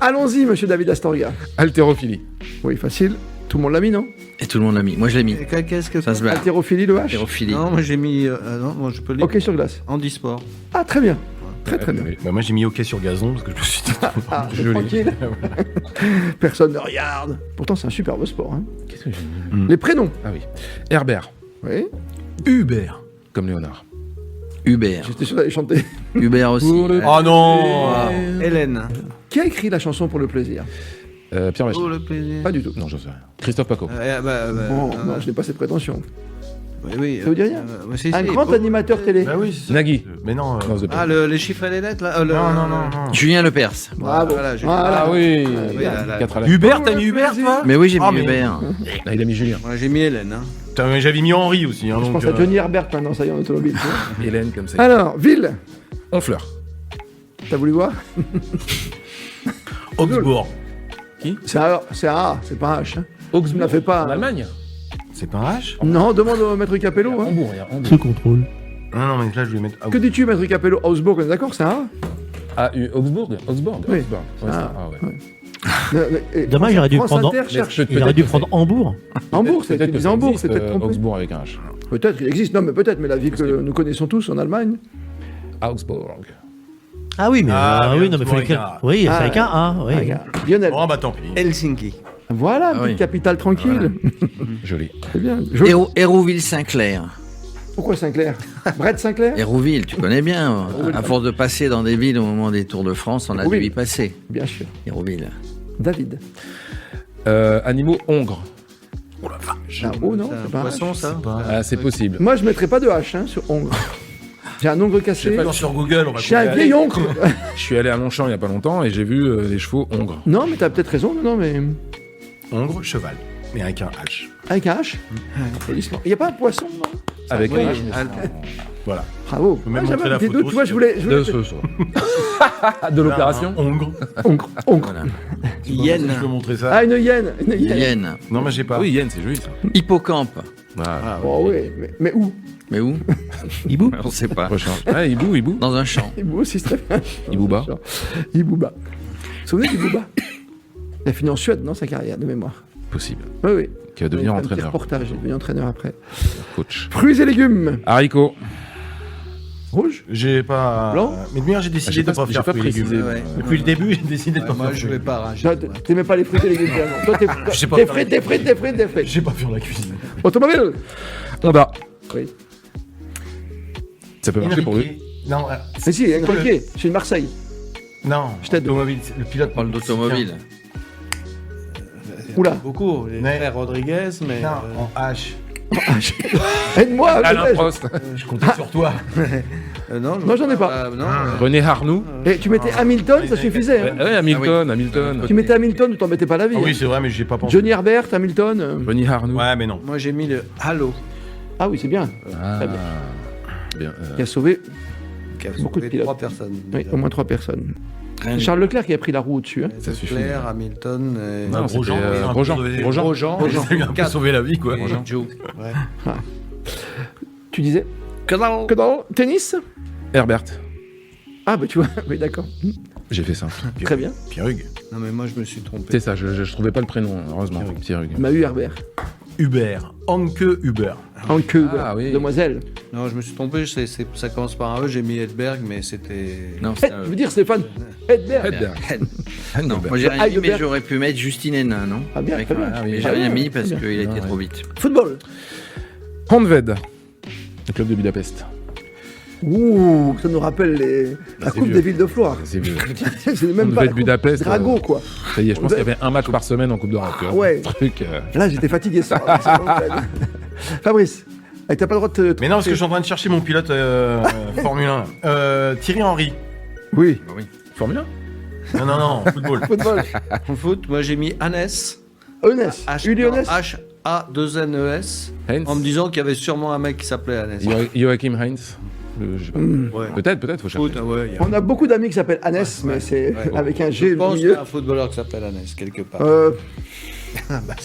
Allons-y, monsieur David Astorga. Haltérophilie. Oui, facile. Tout le monde l'a mis, non? Et tout le monde l'a mis. Moi, je l'ai mis. Et qu'est-ce que Ça se bat. Haltérophilie, le H? Hétérophilie. Non, moi j'ai mis. Non, moi je peux le dire. Ok sur glace. Handisport. Ah, très bien. Très très bien. Bah, moi, j'ai mis hockey sur gazon parce que je me suis dit. Ah, c'est Joli. tranquille. Personne ne regarde. Pourtant, c'est un superbe sport. Hein. Qu'est-ce que j'ai mis? Les prénoms. Ah oui. Herbert, Oui. Hubert. comme Léonard. Hubert. J'étais sûr d'aller chanter. Hubert aussi. Oh non. Hélène. Qui a écrit la chanson pour le plaisir? Pierre Machine. Oh le plaisir. Pas du tout. Non, j'en sais rien. Christophe Paco. Bon, non, je n'ai pas cette prétention. Oui, Ça vous dit rien si, Un si, grand oh. animateur télé. Bah oui, c'est ça. Nagui. Mais non. Non, c'est pas- Ah, les chiffres et les lettres là. Non, non, non. Julien Lepers. Bravo. Voilà, j'ai- Voilà. Ah oui. Oui, là. 4 à la. Hubert, t'as mis Hubert, toi? Mais oui, j'ai mis Ah, mais- Hubert. Ah, il a mis Julien. Moi j'ai mis Hélène. Hein. Putain, mais j'avais mis Henri aussi. Hein, Je donc, pense à Johnny Herbert maintenant, ça y est, en automobile. tu vois. Hélène comme ça. Alors, ville. Honfleur. T'as voulu voir? Augsbourg. C'est un A, c'est pas un H. Hein. Augsbourg. Ne la fais pas. En Allemagne. C'est pas un H? Non, demande au maître Capello. Hein. Hambourg, il y a Hambourg. Sous contrôle. Non, non, mais là, je vais mettre. Que dis-tu, maître Capello? Augsbourg, on est d'accord, c'est un A? Ah, Augsbourg. Augsbourg. Oui. Augsbourg. Ouais, Ah, ah ouais. ouais. Dommage, il aurait dû France prendre- Inter cherche. Il aurait dû prendre Hambourg. Hambourg, c'est Peut-être que tu ça dis Hambourg, existe, c'est peut-être trompé. Augsbourg avec un H. Peut-être, il existe. Non, mais peut-être, mais la ville que nous connaissons tous en Allemagne. Augsbourg. Ah oui, mais oui, non, mais faut avec écrire. un A. Oui, c'est Ah, avec un A. Oui. Regarde. Lionel. Bon, bah tant pis. Helsinki. Voilà, Ah petite oui. capitale tranquille. Joli. C'est bien. Joli. Hérouville-Saint-Clair. Pourquoi Sinclair Brett Sinclair Hérouville, tu connais bien. À force de passer dans des villes au moment des Tours de France, on a dû Hérouville. y passer. Bien sûr. Hérouville. David. Animaux hongres. Ah, oh non, c'est pas un Poisson, H. ça Ah, c'est possible. Moi, je mettrais pas de H hein, sur ongre. J'ai un ongre cassé. Sur Google, on va J'ai un trouver. vieil ongre. Je suis allé à Longchamp il y a pas longtemps et j'ai vu les chevaux hongres. Non, mais t'as peut-être raison. Non, mais Hongre, cheval. Mais avec un H. avec un H. Il n'y a pas un poisson, non Avec un H. Voilà. Bravo. même Ouais, j'avais montrer la des photo, doutes, tu vois, si je voulais. De ce soir. De l'opération. Hongre. Ongre. Ongre. Voilà. Je Hyène. peux montrer ça. Ah, une hyène. Une hyène. Hyène. Non, mais j'ai pas. Oui, Yen, c'est joli ça. Hippocampe. Voilà. Oh oui, mais où Mais où Hibou. On sait pas. Prochain. Ah, Hibou. Dans un champ. Hibou aussi, c'est très bien. Hibouba. Hibouba. Vous vous souvenez d'Hibouba Il a fini en Suède, non, sa carrière, de mémoire. Possible. Oui, oui. Qui va devenir Il a fait un petit entraîneur. reportage, il est devenu entraîneur après. Coach. Fruits et légumes. Haricots. Rouge J'ai pas. Blanc Mais bien, j'ai décidé J'ai de pas- pas j'ai faire pas fruits et légumes. précisé. Ouais. Depuis le début, j'ai décidé de pas Moi, faire je fruits et vais légumes. pas ranger. Toi, t'aimais pas les fruits et légumes, finalement. Toi, Je sais pas t'es faire frites, les- t'es frites, t'es frites, t'es frites. J'ai pas fait la cuisine. Automobile. Honda. Oui. Ça peut marcher pour lui. Enrique. Non, Mais si, il y a un collier. Je suis de Marseille. non. Je t'aide. Automobile, le pilote Parle d'automobile. Oula. Beaucoup, les Mais- frères Rodriguez, mais... Non, en H. Aide-moi. Alain peut-être. Prost. Je comptais sur toi. non, Moi, j'en ai pas. non, René Arnoux. Et tu mettais Hamilton, ça suffisait. Ouais, hein. Hamilton, Hamilton. Tu mettais Hamilton, tu t'en mettais pas la vie. Ah oui, hein. c'est vrai, mais j'ai pas pensé. Johnny Herbert, Hamilton. René Arnoux. Ouais, mais non. moi j'ai mis le Halo, Ah oui, c'est bien. Ah, Très bien. bien. Qui a sauvé qui a Beaucoup de sauvé pilotes. 3 personnes. oui, déjà. au moins 3 personnes. Rien Charles Leclerc qui a pris la roue au-dessus. hein. Ça suffit. Leclerc, Hamilton, et... Non, Grosjean, c'était, c'est un peu Grosjean. sauvé. Grosjean. Grosjean, J'ai eu un peu sauvé la vie, quoi. et Joe. Ouais. Tu disais Que dalle. que dans tennis Herbert. Ah bah tu vois, oui d'accord. J'ai fait ça. Très bien. Pierre Hugues. Non mais moi je me suis trompé. C'est ça, je trouvais pas le prénom, heureusement. Pierre Hugues. M'a eu Herbert. Hubert. Anke Hubert. Anke, Ah, oui. demoiselle. Non, je me suis trompé, ça commence par un E, j'ai mis Edberg, mais c'était... Non, Eh, c'est je veux dire Stéphane. Edberg. Non, Herbert. moi j'ai rien mis, mais Heidelberg. j'aurais pu mettre Justine Hénin, non Ah bien, Avec très moi. bien. Mais j'ai Ah, rien bien, mis parce très qu'il a été Ah, trop ouais. vite. Football. Handved. Le club de Budapest. Ouh, ça nous rappelle la c'est Coupe vieux. des villes de Floire. C'est vieux. C'est même pas Handved la coupe Budapest. Drago quoi. Ça y est, je pense qu'il y avait un match par semaine en Coupe d'Europe. tu vois. ouais. Truc. Là j'étais fatigué ça. Fabrice, t'as pas le droit de te... Mais non, parce que je suis en train de chercher mon pilote Formule 1. Thierry Henry. Oui. Bah oui. Formule 1. Non, non, non, football. Football. En foot, moi j'ai mis Hannes. Honest. Uli Honest. H-A-2-N-E-S. Heinz. En me disant qu'il y avait sûrement un mec qui s'appelait Hannes. Joachim Heinz. Je sais pas. Ouais. Peut-être, faut chercher. Foot, ouais, il y a- On a beaucoup d'amis qui s'appellent Hannes, mais c'est ouais. avec un Je G au pense qu'il y milieu. a un footballeur qui s'appelle Hannes, quelque part.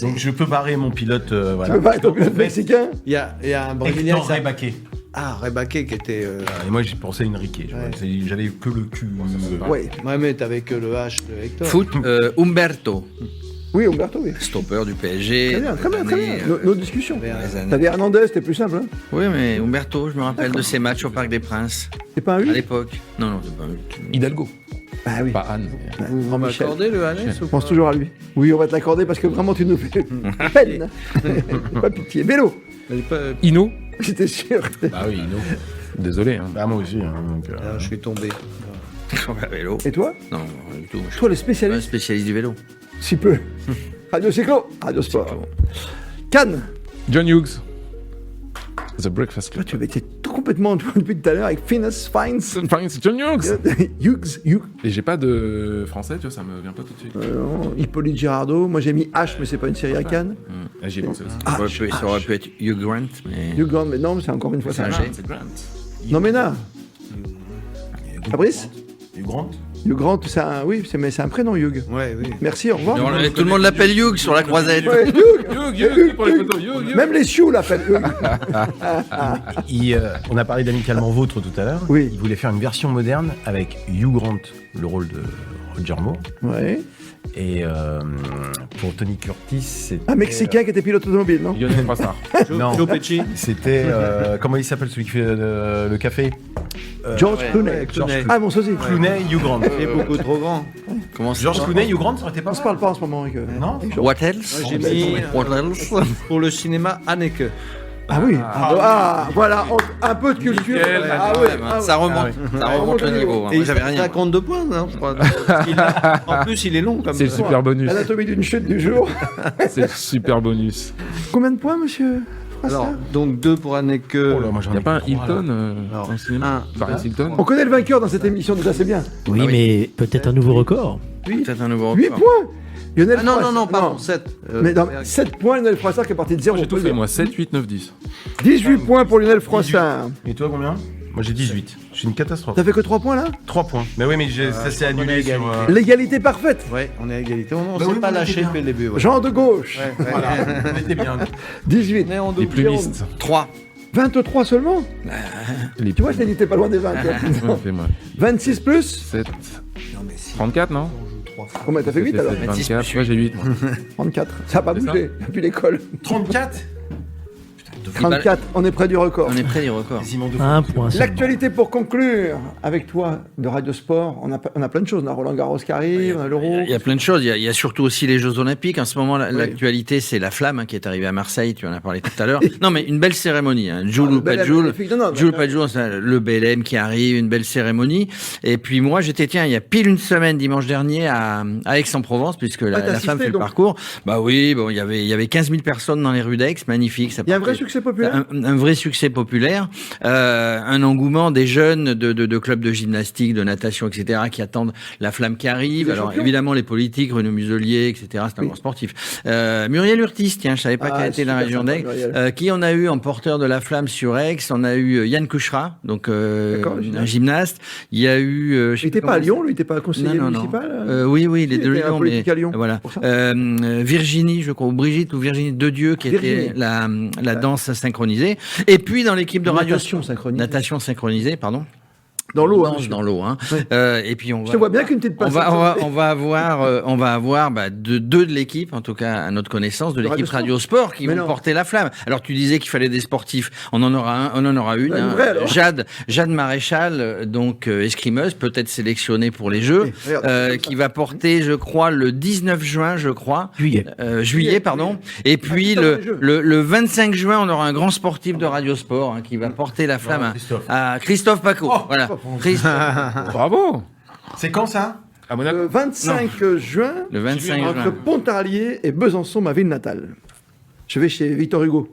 Donc je peux barrer mon pilote. Tu Voilà. peux pas être Donc, pilote en fait, mexicain. Il y a un Brésilien Hector qui s'appelle... Rebaquet. Ah, Rebaquet qui était... Et moi j'ai pensé à Enrique. tu vois. Ouais. J'avais que le cul. Ouais. Ouais, mais t'avais que le H de Hector. Foot, Umberto, Oui, Umberto, oui. stopper du PSG. Très bien, très bien, très bien. Années, Nos discussions. Mais, les années. T'avais Hernandez, c'était plus simple. Hein. Oui, mais Umberto, je me rappelle de ses matchs au Parc des Princes, C'est pas un à U l'époque. Non, non, c'est pas un... Hidalgo. Bah oui. Pas Anne. mais- Vous Jean-Michel. m'accordez le Hannes ou Je pense pas toujours à lui. Oui, on va te l'accorder parce que vraiment tu nous fais peine. Pas pitié. Vélo. Mais pas- Ino. J'étais sûr. Ah oui, non. Désolé. Hein. Bah moi aussi. Hein, donc, Ah, je suis tombé. vélo. Et toi Non, rien du tout. Je suis Toi, le pas un spécialiste spécialiste du vélo. Si peu. Radio Cyclo. Radio Sport. Cannes. John Hughes. The Breakfast Toi, Club. tu étais complètement depuis tout à l'heure avec Fiennes, Fines. Enfin, c'est John Hughes. Hughes. Et j'ai pas de français, tu vois, ça me vient pas tout de suite. Non, Hippolyte Girardot. Moi, j'ai mis H, mais c'est pas une série à Cannes. Ah, j'y ai pensé aussi. Ça aurait pu être Hugh Grant, mais... Hugh Grant, mais non, mais c'est encore une fois ça. un G. C'est Grant. Non, mais non. Fabrice Hugh Grant. Hugh Grant, c'est un... Oui, mais c'est un prénom, Hugh. Ouais, oui. Merci, au revoir. Tout le monde l'appelle Hugh sur la croisette. Ouais, Hugh. Hughes pour les photos. Hughes. Même les Sioux l'appellent Hugh. On a parlé d'Amicalement Vôtre tout à l'heure. Oui. Il voulait faire une version moderne avec Hugh Grant, le rôle de Roger Moore, Ouais. Et pour Tony Curtis, c'était... Un Mexicain qui était pilote automobile, non? Lionel Brassard. Non, Joe Pesci. c'était... comment il s'appelle celui qui fait le café George Clooney. ouais, Clooney. Ah, mon sosie. Clooney, Hugh Grant. Il est beaucoup trop grand. Comment ça George Clooney, Hugh Grant, ça aurait été pas On se parle pas en ce moment avec Non What else? J'ai mis What else? pour le cinéma Haneke. Ah oui. Ah, voilà, un peu de culture. Nickel. Ah oui. Ah oui. Ça remonte, ça remonte le niveau. Et Moi, j'avais rien. ça compte 2 points, non, je crois. Parce qu'il a- En plus, il est long comme C'est le ça. super bonus. Anatomie d'une chute du jour. C'est le super bonus. Combien de points, monsieur Frassard? Alors, donc 2 pour Haneke. Oh là, moi j'en Il n'y ai a pas un trois, là. Hilton dans le cinéma Paris Hilton On connaît le vainqueur dans cette émission, déjà, c'est bien. Oui, Ah oui. mais peut-être un nouveau record. Peut-être un nouveau 8 record. points. Lionel Ah non, Frassard. non, non, pardon, 7. Mais dans 7 points, Lionel Frassard qui est parti de 0. J'ai tout fait, moi. 7, 8, 9, 10. 18 points pour Lionel Frassard. Et toi, combien? Moi j'ai 18. Je suis une catastrophe. T'as fait que 3 points là? 3 points. Mais oui, mais ça s'est annulé sur... L'égalité parfaite. Ouais, on est à égalité. On Bah s'est oui, pas on lâché était bien. depuis le début. Ouais. Jean de gauche. Voilà, on était bien. 18. On est en Les double. plumistes. 3. 23 seulement. Les Tu vois, je t'ai dit, t'es pas loin des 20. Ouais, fais-moi. 26 plus. 7. 34, non Combien t'as fait 8 alors? 24. Ouais, j'ai 8. Moi. 34. Ça a pas C'est ça bougé depuis l'école. 34 34. On est près du record. On est près du record. Quasiment deux Un fois. point seulement. L'actualité pour conclure avec toi de Radio Sport, on a plein de choses. On a Roland Garros qui arrive, on a l'Euro. Il y a plein de choses. Il y a surtout aussi les Jeux Olympiques. En ce moment, l'actualité, c'est la flamme hein, qui est arrivée à Marseille. Tu en as parlé tout à l'heure. Non, mais une belle cérémonie. Hein. Joule Ah, ou le pas Belém, Joule. magnifique. Non, Joule ou pas Joule, c'est le Belém qui arrive, une belle cérémonie. Et puis moi, j'étais, tiens, il y a pile une semaine, dimanche dernier, à Aix-en-Provence, puisque la t'as flamme assisté, fait le donc. parcours. Bah oui, bon, il y avait 15 000 personnes dans les rues d'Aix. Magnifique. Ça Il y a un portait- vrai succès populaire. un vrai succès populaire, un engouement des jeunes de clubs de gymnastique, de natation, etc., qui attendent la flamme qui arrive. Des Alors champions. évidemment les politiques, Renaud Muselier, etc., c'est un grand sportif. Muriel Urtis, tiens, je savais pas qu'elle était dans la région sympa, d'Aix. Muriel. Qui on a eu en porteur de la flamme sur Aix? On a eu Yann Kouchra, donc D'accord, un gymnaste. Il y a eu... je sais Il était plus pas à comment Lyon, lui, il était pas conseiller non, non. municipal. Oui, il est Il de était un Lyon, politique mais à Lyon, voilà. pour ça. Virginie, je crois, ou Brigitte ou Virginie Dedieu, qui Virginie. était la danse synchronisée. Et puis dans l'équipe de radio Natation synchronisée. natation synchronisée, pardon. Dans l'eau, hein, Danse monsieur. dans l'eau, hein. Ouais. Et puis on Je te vois bien qu'une petite on passe. va avoir deux de l'équipe, en tout cas à notre connaissance, de De l'équipe Radio Radio Sport qui Mais vont non. porter la flamme. Alors tu disais qu'il fallait des sportifs, on en aura une. Bah, une hein. vraie, alors. Jade Maréchal, donc escrimeuse, peut-être sélectionnée pour les Jeux, Eh, regarde. qui va porter, je crois, le 19 juin, je crois. Juillet. Pardon. Et puis juste avant les Jeux. le 25 juin, on aura un grand sportif de Radio Sport hein, qui va porter la flamme à Christophe Paco. Voilà. Christophe. Bravo C'est quand ça À Monaco. Le 25 juin, Le 25 entre juin. Pontarlier et Besançon, ma ville natale. Je vais chez Victor Hugo.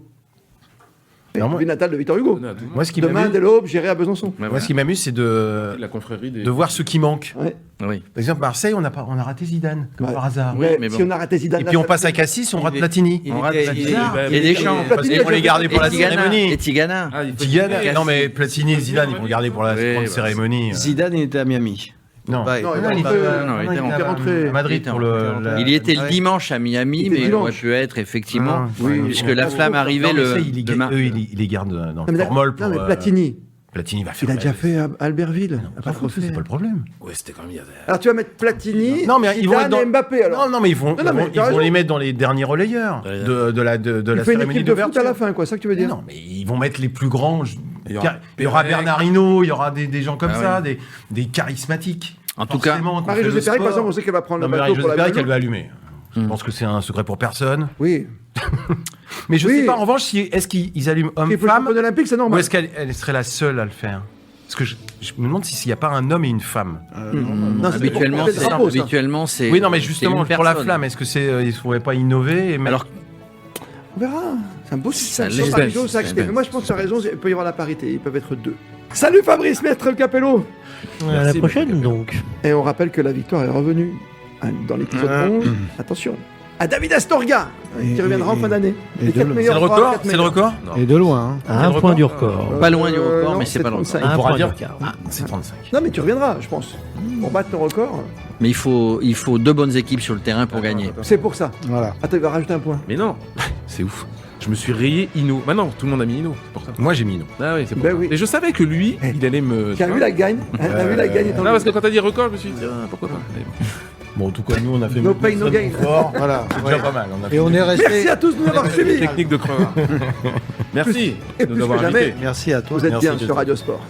Non, La ville natale de Victor Hugo. Moi, ce qui Demain, m'amuse, dès l'aube, j'irai à Besançon. moi, ce qui m'amuse, c'est de La confrérie des... voir ce qui manque. Ouais. Oui. Par exemple, Marseille, on a raté Zidane, comme Ouais. par hasard. Oui, Mais mais si bon. on a raté Zidane, Et là, puis on ça- passe à Cassis, on rate Platini. On rate Platini. bah, Et Deschamps. Parce qu'ils vont les garder pour la cérémonie. Et Tigana. Ah, il faut Tigana. dire- Non, mais Platini et Zidane, ils vont le garder pour la Oui, grande bah, cérémonie. Zidane, il était à Miami. Non. Bah, Non, il- il il était- était rentré. à Madrid pour le. Il y était le dimanche à Miami, Il était mais il aurait dimanche. pu être effectivement, Ah, oui. puisque la flamme arrivait Non, mais ça, le. il demain. les garde dans Non, le mais, formol pour. non, mais Platini, Platini va faire. il a déjà fait à Albertville. Non, Il a pas pas refait. c'est pas le problème. Ouais, c'était quand même... il y avait- Alors tu vas mettre Platini, Non, mais ils vont Zidane être dans- et Mbappé alors. Non, mais ils vont, Non, mais ils t'as vont raison. les mettre dans les derniers relayeurs de la Il cérémonie fait une équipe de foot d'ouverture. à la fin, quoi, c'est ça que tu veux dire. Non, mais ils vont mettre les plus grands. Il y aura Il y aura Pérec. Bernard Hinault, il y aura des gens comme Ah ça, des charismatiques. En tout cas, Forcément, quand on fait Marie-Josée le Pérec, par sport- exemple, on sait qu'elle va prendre Non, le mais bateau pour Marie-Josée la Pérec, elle Guadeloupe. va allumer. Je pense que c'est un secret pour personne. Oui. Mais je Oui. sais pas, en revanche, est-ce qu'ils allument Et pour le homme-femme championnat olympique, c'est ou normal. est-ce qu'elle serait la seule à le faire? Parce que je me demande s'il n'y a pas un homme et une femme. Non, c'est habituellement, pour- c'est c'est impôt, ça. habituellement, c'est. Oui, non, mais c'est justement, une pour la personne. flamme, est-ce que ils ne pourraient pas innover et mettre- Alors, On verra. C'est un beau système. Ça Sur laisse- Paris-Joe, c'est accepté. Mais moi, je pense que tu as raison, il peut y avoir la parité. Ils peuvent être deux. Salut Fabrice, maître Capello. À la prochaine, donc. Et on rappelle que la victoire est revenue dans l'épisode 11. Attention. À David Astorga, qui reviendra en fin d'année. Les quatre C'est meilleurs le droits, record? quatre C'est le meilleurs. record? Et de loin. hein. À un point du record. Pas loin du record, non, mais c'est pas loin. 35. Un pourra point du dire- record. Ah, c'est 35. Non, mais tu reviendras, je pense. Pour battre ton record, Mais il faut deux bonnes équipes sur le terrain pour gagner. c'est pour ça. Voilà. Attends, il va rajouter un point. Mais non, c'est ouf. Je me suis rayé Ino. Maintenant, tout le monde a mis Ino. C'est pour ça. Moi, j'ai mis non. Ah oui, c'est pour Ben ça. oui. Et je savais que lui, il allait me. Tu as vu la gagne T'as vu la gagne étant Non, parce que quand t'as dit record, je me suis dit, ah, pourquoi pas. Mais bon. Bon, en tout cas, nous, on a fait No pain, no gain. fort. Voilà. C'est Ouais. déjà pas mal. On a Et on est resté. Merci à tous de nous avoir suivis. Technique de crevard. Merci Et de plus nous avoir que jamais, invités. Merci à toi. Vous êtes Merci, bien Jessica. sur Radio Sport.